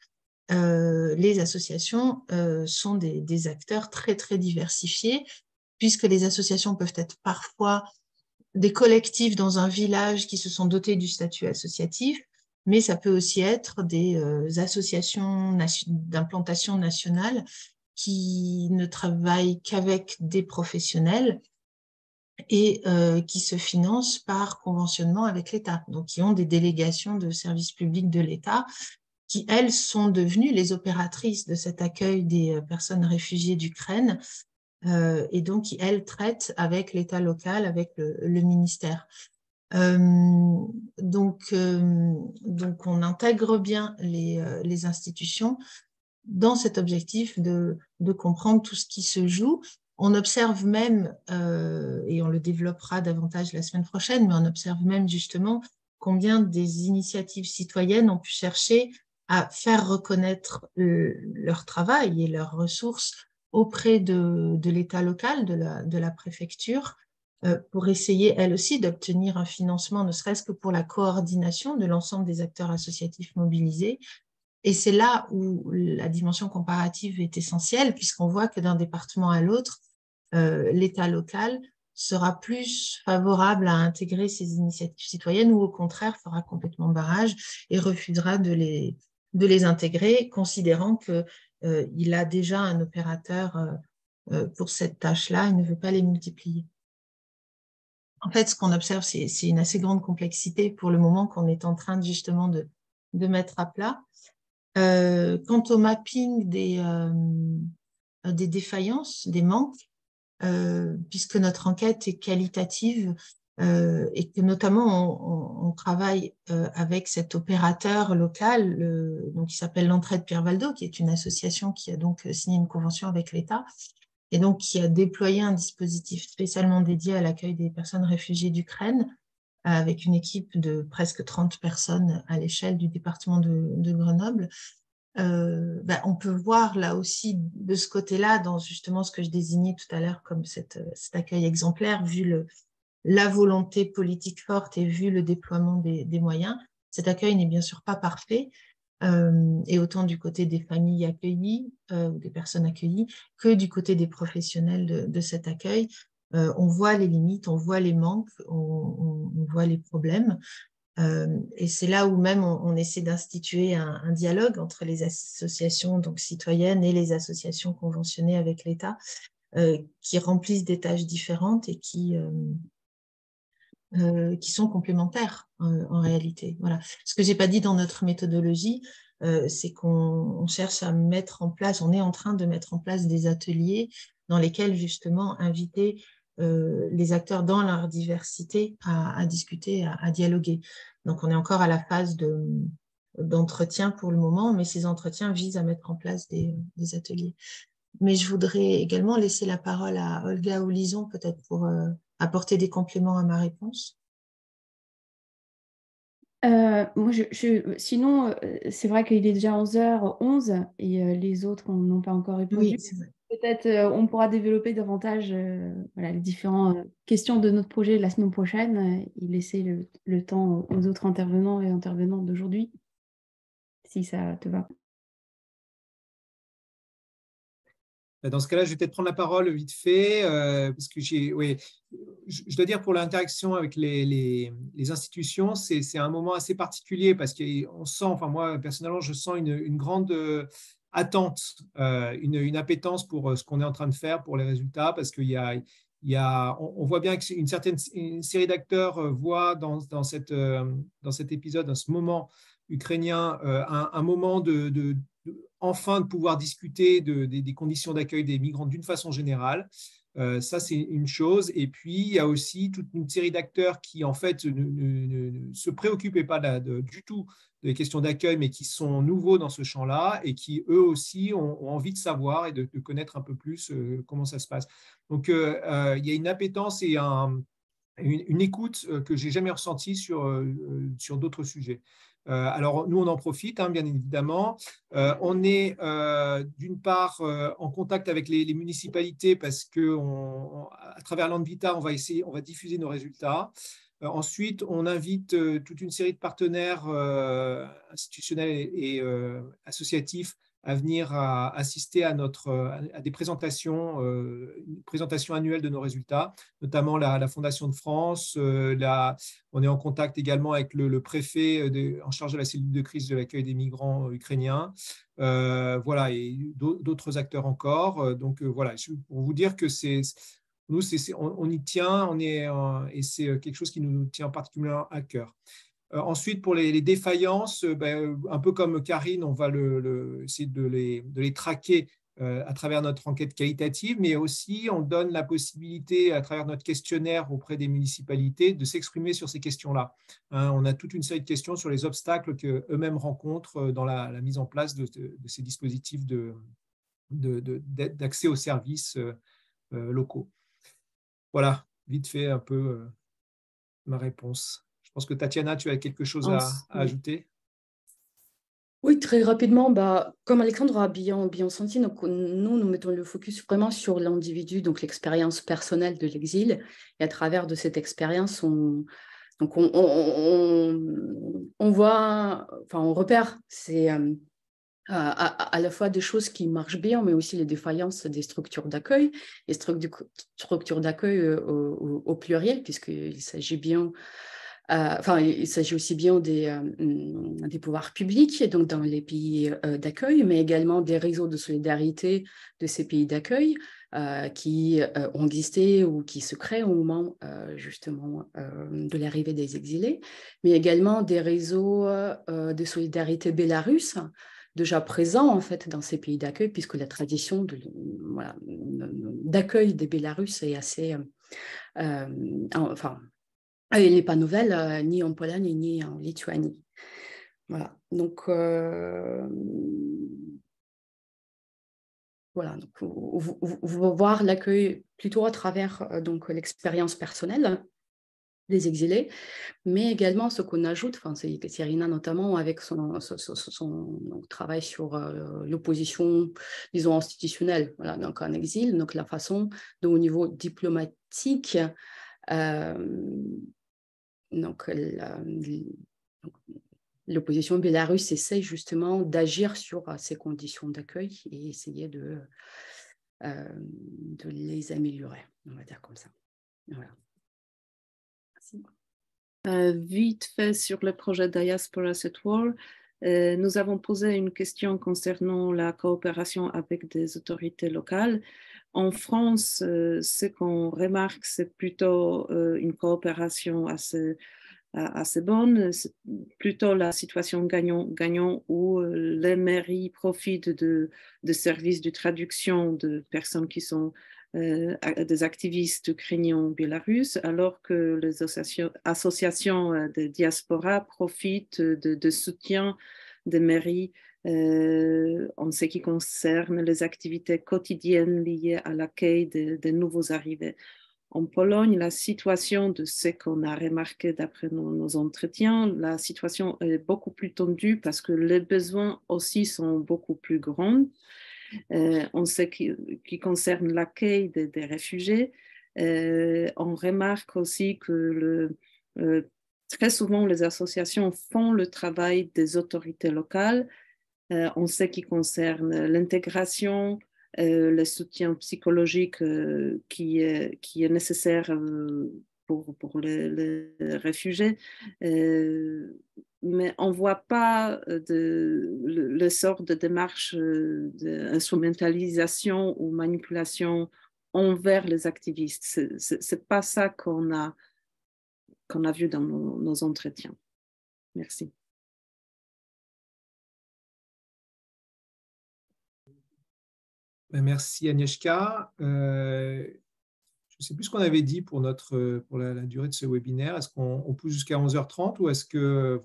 les associations sont des acteurs très, très diversifiés, puisque les associations peuvent être parfois des collectifs dans un village qui se sont dotés du statut associatif, mais ça peut aussi être des associations d'implantation nationale qui ne travaillent qu'avec des professionnels et qui se financent par conventionnement avec l'État, donc qui ont des délégations de services publics de l'État qui, elles, sont devenues les opératrices de cet accueil des personnes réfugiées d'Ukraine et donc qui, elles, traitent avec l'État local, avec le ministère. Donc, on intègre bien les institutions dans cet objectif de comprendre tout ce qui se joue. On observe même, et on le développera davantage la semaine prochaine, mais on observe même justement combien des initiatives citoyennes ont pu chercher à faire reconnaître leur travail et leurs ressources auprès de l'État local, de la préfecture, pour essayer, elles aussi, d'obtenir un financement, ne serait-ce que pour la coordination de l'ensemble des acteurs associatifs mobilisés. Et c'est là où la dimension comparative est essentielle, puisqu'on voit que d'un département à l'autre, l'État local sera plus favorable à intégrer ces initiatives citoyennes ou au contraire fera complètement barrage et refusera de les intégrer, considérant qu'il a déjà un opérateur pour cette tâche-là et ne veut pas les multiplier. En fait, ce qu'on observe, c'est une assez grande complexité pour le moment qu'on est en train justement de mettre à plat. Quant au mapping des défaillances, des manques, puisque notre enquête est qualitative et que notamment on travaille avec cet opérateur local donc qui s'appelle l'Entraide Pierre Valdo, qui est une association qui a donc signé une convention avec l'État et donc qui a déployé un dispositif spécialement dédié à l'accueil des personnes réfugiées d'Ukraine avec une équipe de presque 30 personnes à l'échelle du département de Grenoble. On peut voir là aussi de ce côté-là, dans justement ce que je désignais tout à l'heure comme cet accueil exemplaire, vu la volonté politique forte et vu le déploiement des moyens, cet accueil n'est bien sûr pas parfait. Et autant du côté des familles accueillies, des personnes accueillies, que du côté des professionnels de cet accueil. On voit les limites, on voit les manques, on voit les problèmes. Et c'est là où même on essaie d'instituer un dialogue entre les associations donc citoyennes et les associations conventionnées avec l'État, qui remplissent des tâches différentes et qui sont complémentaires en réalité. Voilà. Ce que je n'ai pas dit dans notre méthodologie, c'est qu'on cherche à mettre en place, on est en train de mettre en place des ateliers dans lesquels justement inviter les acteurs dans leur diversité à discuter, à dialoguer. Donc on est encore à la phase d'entretien pour le moment, mais ces entretiens visent à mettre en place des ateliers. Mais je voudrais également laisser la parole à Olga ou Lison, peut-être pour apporter des compléments à ma réponse. Moi, sinon, c'est vrai qu'il est déjà 11h11 et les autres n'ont pas encore répondu. Oui, c'est vrai. Peut-être on pourra développer davantage voilà, les différentes questions de notre projet la semaine prochaine et laisser le temps aux autres intervenants et intervenantes d'aujourd'hui, si ça te va. Dans ce cas-là, je vais peut-être prendre la parole vite fait, parce que je dois dire pour l'interaction avec les institutions, c'est un moment assez particulier parce qu'on sent, enfin moi personnellement, je sens une grande attente, une appétence pour ce qu'on est en train de faire, pour les résultats, parce qu'il y a, on voit bien qu'une série d'acteurs voient dans cet épisode, dans ce moment ukrainien, un moment enfin de pouvoir discuter des conditions d'accueil des migrants d'une façon générale. Ça, c'est une chose. Et puis, il y a aussi toute une série d'acteurs qui, en fait, ne se préoccupaient pas du tout des questions d'accueil, mais qui sont nouveaux dans ce champ-là et qui, eux aussi, ont envie de savoir et de connaître un peu plus comment ça se passe. Donc, il y a une appétence et une écoute que je n'ai jamais ressentie sur d'autres sujets. Alors, nous, on en profite, bien évidemment. On est d'une part en contact avec les municipalités parce qu'à travers Landvita, on va diffuser nos résultats. Ensuite, on invite toute une série de partenaires institutionnels et associatifs à venir assister à des présentations, une présentation annuelle de nos résultats, notamment la Fondation de France. On est en contact également avec le préfet en charge de la cellule de crise de l'accueil des migrants ukrainiens. Voilà, et d'autres acteurs encore. Donc voilà, pour vous dire que nous, on y tient, et c'est quelque chose qui nous tient particulièrement à cœur. Ensuite, pour les défaillances, un peu comme Karine, on va essayer de les traquer à travers notre enquête qualitative, mais aussi on donne la possibilité, à travers notre questionnaire auprès des municipalités, de s'exprimer sur ces questions-là. On a toute une série de questions sur les obstacles qu'eux-mêmes rencontrent dans la mise en place de ces dispositifs d'accès aux services locaux. Voilà, vite fait un peu ma réponse. Je pense que Tatiana, tu as quelque chose à ajouter? Oui, très rapidement, comme Alexandre a bien senti, donc nous mettons le focus vraiment sur l'individu, donc l'expérience personnelle de l'exil. Et à travers de cette expérience, on voit, enfin, on repère à la fois des choses qui marchent bien, mais aussi les défaillances des structures d'accueil, les structures d'accueil au pluriel, puisqu'il s'agit bien... il s'agit aussi bien des pouvoirs publics, donc dans les pays d'accueil, mais également des réseaux de solidarité de ces pays d'accueil qui ont existé ou qui se créent au moment justement de l'arrivée des exilés, mais également des réseaux de solidarité bélarusse déjà présents en fait dans ces pays d'accueil, puisque la tradition d'accueil des Bélarusses est assez... elle n'est pas nouvelle, ni en Pologne, ni en Lituanie. Voilà. Donc, voir l'accueil plutôt à travers l'expérience personnelle des exilés, mais également ce qu'on ajoute, c'est Ekaterina notamment avec son travail sur l'opposition, disons, institutionnelle, voilà, donc en exil, donc la façon dont au niveau diplomatique, Donc, l'opposition biélorusse essaie justement d'agir sur ces conditions d'accueil et essayer de les améliorer, on va dire comme ça. Voilà. Merci. Vite fait sur le projet Diaspora at War, nous avons posé une question concernant la coopération avec des autorités locales. En France, ce qu'on remarque, c'est plutôt une coopération assez bonne, c'est plutôt la situation gagnant-gagnant où les mairies profitent de services de traduction de personnes qui sont des activistes ukrainiens biélorusses, alors que les associations de diaspora profitent de soutien des mairies en ce qui concerne les activités quotidiennes liées à l'accueil des nouveaux arrivés. En Pologne, la situation de ce qu'on a remarqué d'après nos entretiens, la situation est beaucoup plus tendue parce que les besoins aussi sont beaucoup plus grands. En ce qui concerne l'accueil des réfugiés, on remarque aussi que très souvent les associations font le travail des autorités locales en ce qui concerne l'intégration, le soutien psychologique qui est nécessaire pour les réfugiés. Mais on ne voit pas le sort de démarche d'instrumentalisation ou manipulation envers les activistes. Ce n'est pas ça qu'on a vu dans nos entretiens. Merci. Merci Agnieszka. Je ne sais plus ce qu'on avait dit pour la durée de ce webinaire. Est-ce qu'on pousse jusqu'à 11h30 ou est-ce que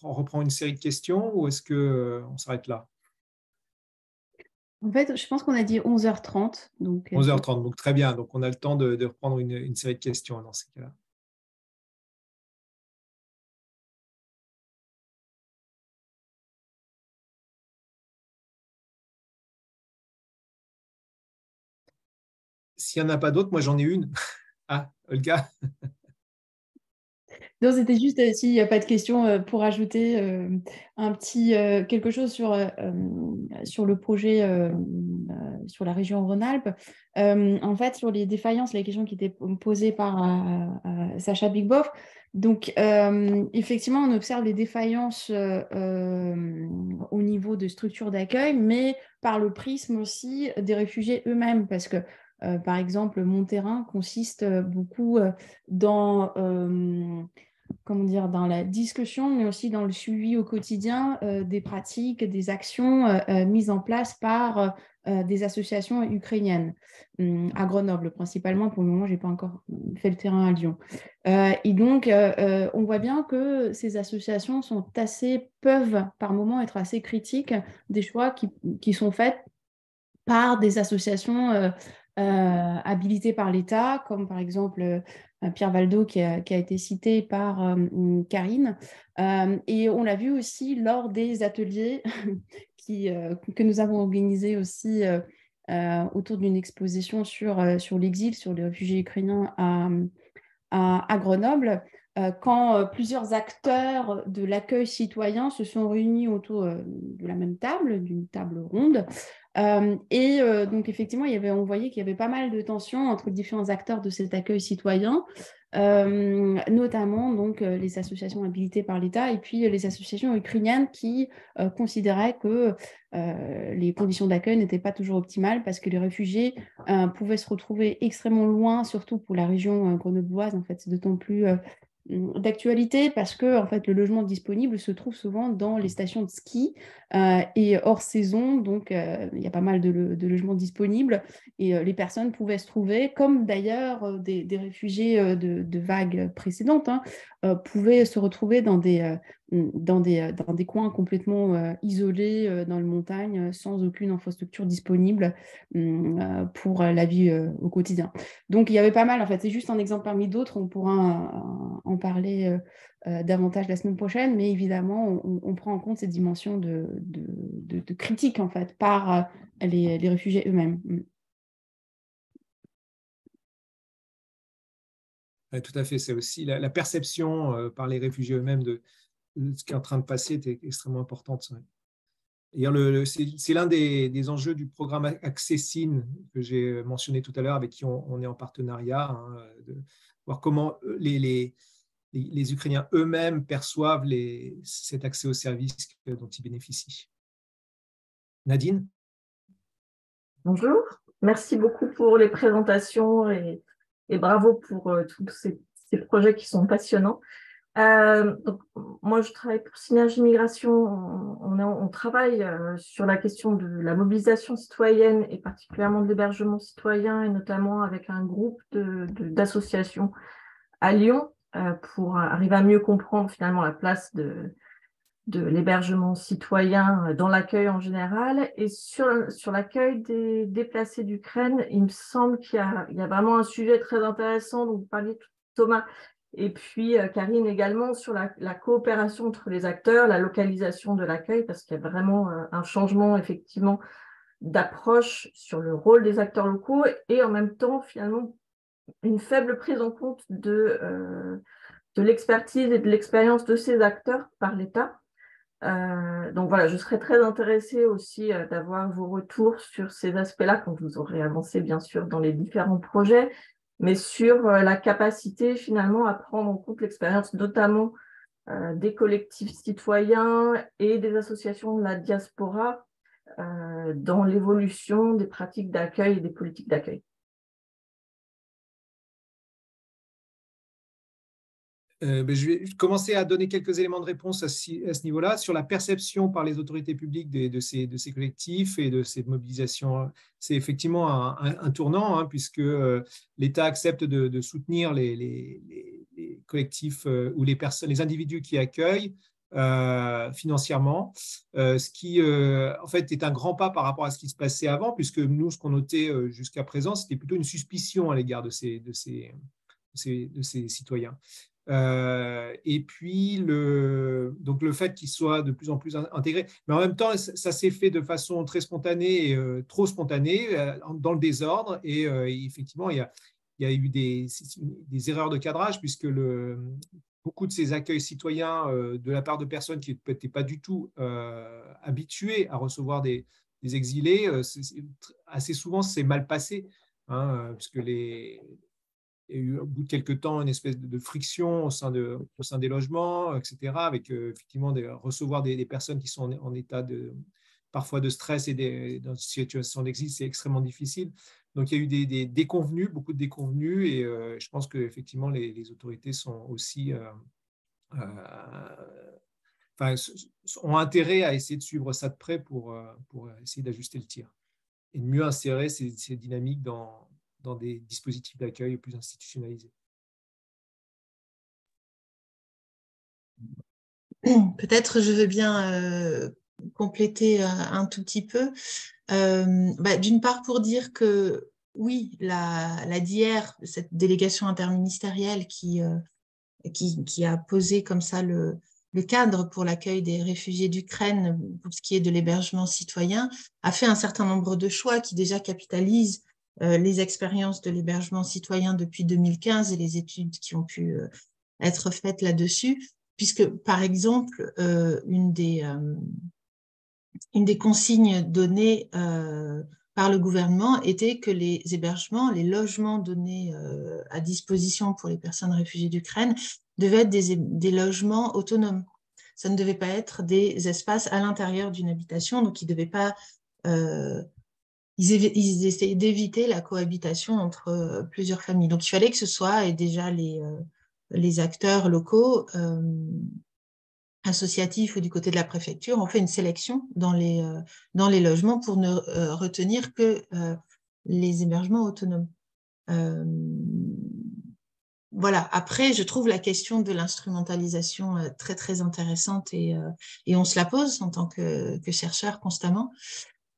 on reprend une série de questions ou est-ce qu'on s'arrête là? En fait, je pense qu'on a dit 11h30. Donc, 11h30, donc très bien. Donc, on a le temps de reprendre une série de questions dans ces cas-là. S'il n'y en a pas d'autres, moi j'en ai une. Ah, Olga. Non, c'était juste, s'il n'y a pas de questions, pour ajouter un petit quelque chose sur le projet sur la région Rhône-Alpes. En fait, sur les défaillances, la question qui était posée par Sacha Bigboff. Donc, effectivement, on observe les défaillances au niveau de structures d'accueil, mais par le prisme aussi des réfugiés eux-mêmes, parce que par exemple, mon terrain consiste beaucoup dans la discussion, mais aussi dans le suivi au quotidien des pratiques, des actions mises en place par des associations ukrainiennes, à Grenoble principalement. Pour le moment, je n'ai pas encore fait le terrain à Lyon. Et donc, on voit bien que ces associations peuvent par moments être assez critiques des choix qui sont faits par des associations habilitées par l'État, comme par exemple Pierre Valdo qui a été cité par Karine. Et on l'a vu aussi lors des ateliers que nous avons organisés aussi autour d'une exposition sur l'exil, sur les réfugiés ukrainiens à Grenoble, quand plusieurs acteurs de l'accueil citoyen se sont réunis autour de la même table, d'une table ronde. Donc, effectivement, on voyait qu'il y avait pas mal de tensions entre les différents acteurs de cet accueil citoyen, notamment donc, les associations habilitées par l'État et puis les associations ukrainiennes qui considéraient que les conditions d'accueil n'étaient pas toujours optimales parce que les réfugiés pouvaient se retrouver extrêmement loin, surtout pour la région grenobloise. En fait, c'est d'autant plus d'actualité parce que en fait, le logement disponible se trouve souvent dans les stations de ski et hors saison, donc il y a pas mal de logements disponibles et les personnes pouvaient se trouver, comme d'ailleurs des réfugiés de vagues précédentes, pouvaient se retrouver dans des coins complètement isolés dans les montagnes sans aucune infrastructure disponible pour la vie au quotidien. Donc il y avait pas mal, en fait, c'est juste un exemple parmi d'autres, on pourra en parler davantage la semaine prochaine, mais évidemment on prend en compte cette dimension de critique en fait par les réfugiés eux-mêmes. Ouais, tout à fait. C'est aussi la perception par les réfugiés eux-mêmes de ce qui est en train de passer est extrêmement importante. Ouais. C'est l'un des enjeux du programme Accessine que j'ai mentionné tout à l'heure, avec qui on est en partenariat, hein, de voir comment les Ukrainiens eux-mêmes perçoivent cet accès aux services dont ils bénéficient. Nadine? Bonjour, merci beaucoup pour les présentations et bravo pour tous ces projets qui sont passionnants. Donc, moi, je travaille pour Synergie Migration. On travaille sur la question de la mobilisation citoyenne et particulièrement de l'hébergement citoyen, et notamment avec un groupe d'associations à Lyon pour arriver à mieux comprendre finalement la place de l'hébergement citoyen dans l'accueil en général. Et sur l'accueil des déplacés d'Ukraine, il me semble qu'il y a vraiment un sujet très intéressant dont vous parliez, Thomas, et puis Karine également, sur la coopération entre les acteurs, la localisation de l'accueil, parce qu'il y a vraiment un changement effectivement d'approche sur le rôle des acteurs locaux et en même temps finalement une faible prise en compte de l'expertise et de l'expérience de ces acteurs par l'État. Donc voilà, je serais très intéressée aussi d'avoir vos retours sur ces aspects-là quand vous aurez avancé bien sûr dans les différents projets, mais sur la capacité finalement à prendre en compte l'expérience notamment des collectifs citoyens et des associations de la diaspora dans l'évolution des pratiques d'accueil et des politiques d'accueil. Je vais commencer à donner quelques éléments de réponse à ce niveau-là, sur la perception par les autorités publiques de ces collectifs et de ces mobilisations. C'est effectivement un tournant, hein, puisque l'État accepte de soutenir les collectifs ou les individus qui accueillent financièrement, ce qui en fait est un grand pas par rapport à ce qui se passait avant, puisque nous, ce qu'on notait jusqu'à présent, c'était plutôt une suspicion à l'égard de ces citoyens. Et puis, donc le fait qu'ils soient de plus en plus intégrés. Mais en même temps, ça s'est fait de façon très spontanée, trop spontanée, dans le désordre. Et effectivement, il y a eu des erreurs de cadrage, puisque beaucoup de ces accueils citoyens de la part de personnes qui n'étaient pas du tout habituées à recevoir des exilés, assez souvent, c'est mal passé, hein, puisque il y a eu au bout de quelques temps une espèce de friction au sein des logements, etc., avec effectivement recevoir des personnes qui sont en état parfois de stress et dans une situation d'exil, c'est extrêmement difficile. Donc il y a eu des déconvenus, beaucoup de déconvenus, et je pense qu'effectivement les autorités sont aussi ont intérêt à essayer de suivre ça de près pour essayer d'ajuster le tir et de mieux insérer ces dynamiques dans des dispositifs d'accueil plus institutionnalisés. Peut-être je veux bien compléter un tout petit peu. D'une part, pour dire que oui, la DIR, cette délégation interministérielle qui a posé comme ça le cadre pour l'accueil des réfugiés d'Ukraine pour ce qui est de l'hébergement citoyen, a fait un certain nombre de choix qui déjà capitalisent les expériences de l'hébergement citoyen depuis 2015 et les études qui ont pu être faites là-dessus, puisque, par exemple, une des consignes données par le gouvernement était que les hébergements, les logements donnés à disposition pour les personnes réfugiées d'Ukraine devaient être des logements autonomes. Ça ne devait pas être des espaces à l'intérieur d'une habitation, donc ils ne devaient pas... Ils essayaient d'éviter la cohabitation entre plusieurs familles. Donc, il fallait que ce soit, et déjà les acteurs locaux, associatifs ou du côté de la préfecture, ont fait une sélection dans les logements pour ne retenir que les hébergements autonomes. Voilà. Après, je trouve la question de l'instrumentalisation très, très intéressante et on se la pose en tant que chercheur constamment.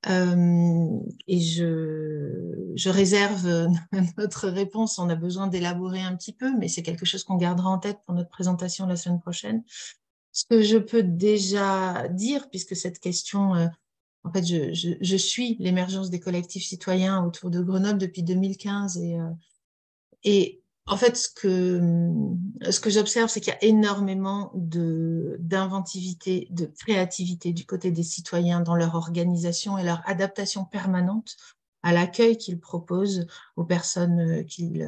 Et je réserve notre réponse, on a besoin d'élaborer un petit peu, mais c'est quelque chose qu'on gardera en tête pour notre présentation la semaine prochaine. Ce que je peux déjà dire, puisque cette question, en fait, je suis l'émergence des collectifs citoyens autour de Grenoble depuis 2015 et En fait, ce que j'observe, c'est qu'il y a énormément d'inventivité, de créativité du côté des citoyens dans leur organisation et leur adaptation permanente à l'accueil qu'ils proposent aux personnes qu'ils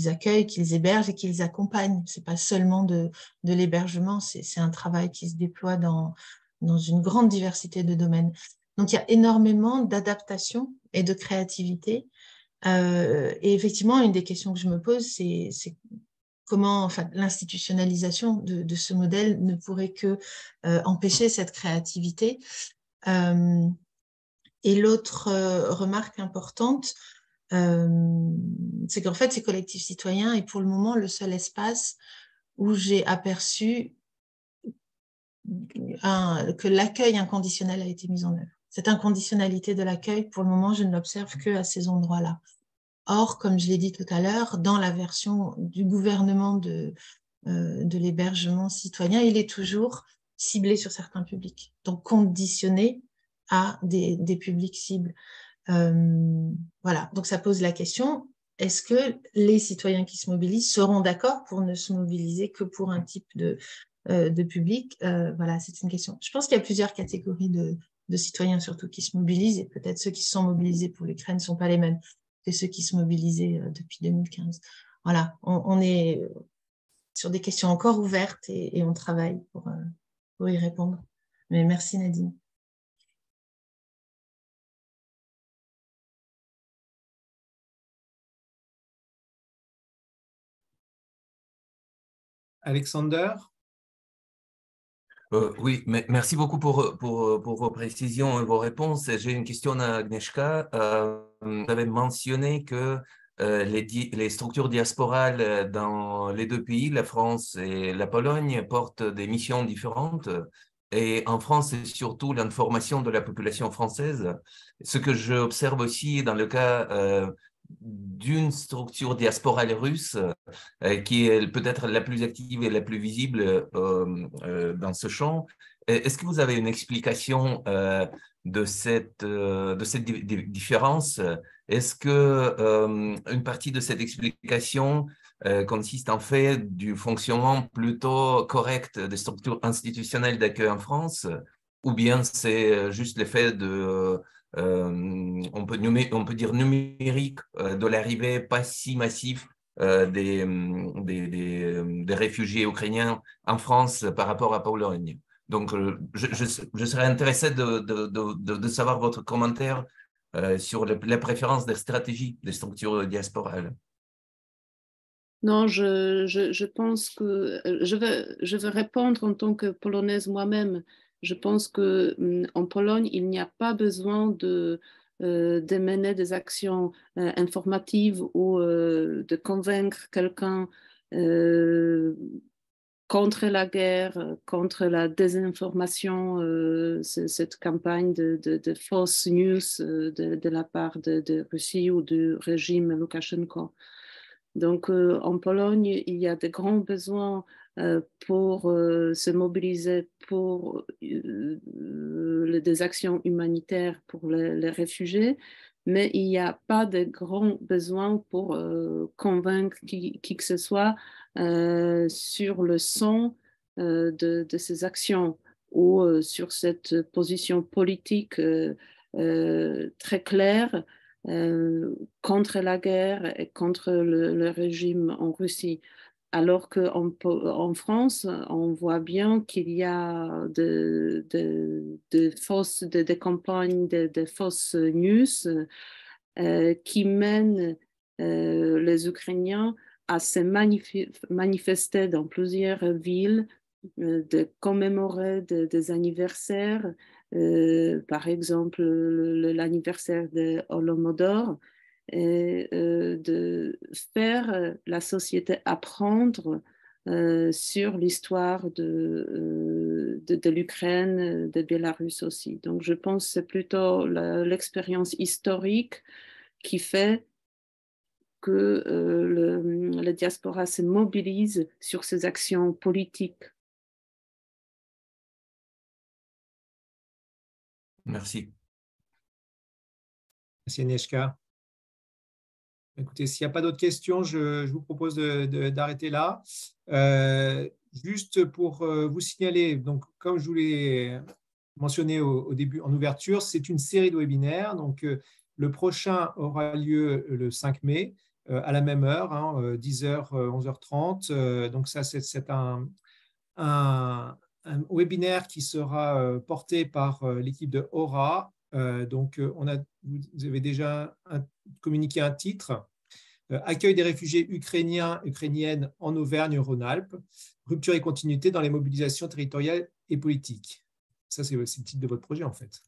accueillent, qu'ils hébergent et qu'ils accompagnent. C'est pas seulement de l'hébergement, c'est un travail qui se déploie dans une grande diversité de domaines. Donc, il y a énormément d'adaptation et de créativité. Et effectivement, une des questions que je me pose, c'est comment, enfin, l'institutionnalisation de ce modèle ne pourrait que empêcher cette créativité. Et l'autre remarque importante, c'est qu'en fait, ces collectifs citoyens est pour le moment le seul espace où j'ai aperçu que l'accueil inconditionnel a été mis en œuvre. Cette inconditionnalité de l'accueil, pour le moment, je ne l'observe qu'à ces endroits-là. Or, comme je l'ai dit tout à l'heure, dans la version du gouvernement de l'hébergement citoyen, il est toujours ciblé sur certains publics, donc conditionné à des publics cibles. Voilà, donc ça pose la question, est-ce que les citoyens qui se mobilisent seront d'accord pour ne se mobiliser que pour un type de public? Voilà, c'est une question. Je pense qu'il y a plusieurs catégories de citoyens surtout qui se mobilisent, et peut-être ceux qui se sont mobilisés pour l'Ukraine ne sont pas les mêmes que ceux qui se mobilisaient depuis 2015. Voilà, on est sur des questions encore ouvertes et on travaille pour y répondre. Mais merci Nadine. Alexander? Oui, merci beaucoup pour vos précisions et vos réponses. J'ai une question à Agnieszka. Vous avez mentionné que les structures diasporales dans les deux pays, la France et la Pologne, portent des missions différentes. Et en France, c'est surtout l'information de la population française. Ce que j'observe aussi dans le cas d'une structure diasporale russe, qui est peut-être la plus active et la plus visible dans ce champ. Est-ce que vous avez une explication de cette différence? Est-ce que une partie de cette explication consiste en fait du fonctionnement plutôt correct des structures institutionnelles d'accueil en France, ou bien c'est juste l'effet de on peut dire numérique de l'arrivée pas si massive des réfugiés ukrainiens en France par rapport à Pologne? Donc, je serais intéressé de savoir votre commentaire sur la préférence des stratégies des structures diasporales. Non, je pense que je vais répondre en tant que Polonaise moi-même. Je pense que en Pologne, il n'y a pas besoin de mener des actions informatives ou de convaincre quelqu'un contre la guerre, contre la désinformation, cette campagne de false news de la part de Russie ou du régime Loukachenko. Donc, en Pologne, il y a de grands besoins pour se mobiliser pour des actions humanitaires pour les réfugiés, mais il n'y a pas de grands besoins pour convaincre qui que ce soit sur le son de ces actions ou sur cette position politique très claire contre la guerre et contre le régime en Russie. Alors qu'en France, on voit bien qu'il y a des campagnes de fausses news qui mènent les Ukrainiens à se manifester dans plusieurs villes, de commémorer des anniversaires, par exemple l'anniversaire de Holodomor, et de faire la société apprendre sur l'histoire de l'Ukraine, de Bélarus aussi. Donc je pense que c'est plutôt l'expérience historique qui fait que la diaspora se mobilise sur ces actions politiques. Merci. Merci Agnieszka. Écoutez, s'il n'y a pas d'autres questions, je vous propose d'arrêter là. Juste pour vous signaler, donc, comme je vous l'ai mentionné au début en ouverture, c'est une série de webinaires. Donc, le prochain aura lieu le 5 mai à la même heure, 10h, 11h30. Donc, ça, c'est un webinaire qui sera porté par l'équipe de Aura. Donc, vous avez déjà communiqué un titre. Accueil des réfugiés ukrainiennes en Auvergne-Rhône-Alpes, rupture et continuité dans les mobilisations territoriales et politiques. Ça, c'est le titre de votre projet, en fait.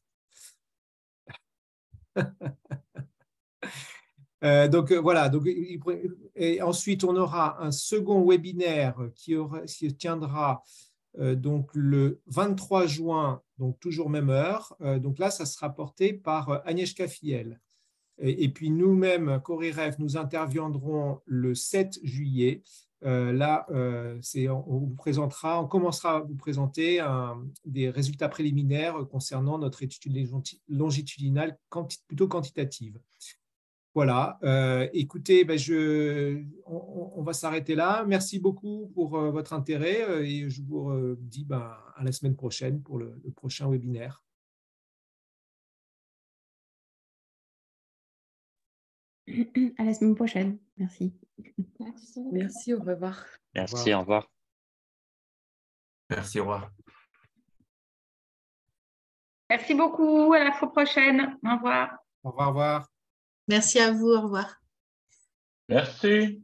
Voilà. Donc, et ensuite, on aura un second webinaire qui se tiendra donc le 23 juin, donc toujours même heure. Donc là, ça sera porté par Agnieszka Fiel. Et puis nous-mêmes, CoriREF, nous interviendrons le 7 juillet. Là, on commencera à vous présenter des résultats préliminaires concernant notre étude longitudinale plutôt quantitative. Voilà, écoutez, on va s'arrêter là. Merci beaucoup pour votre intérêt et je vous dis à la semaine prochaine pour le prochain webinaire. À la semaine prochaine. Merci. Merci, au revoir. Merci, au revoir. Merci, au revoir. Merci beaucoup. À la fois prochaine. Au revoir. Au revoir. Merci à vous. Au revoir. Merci.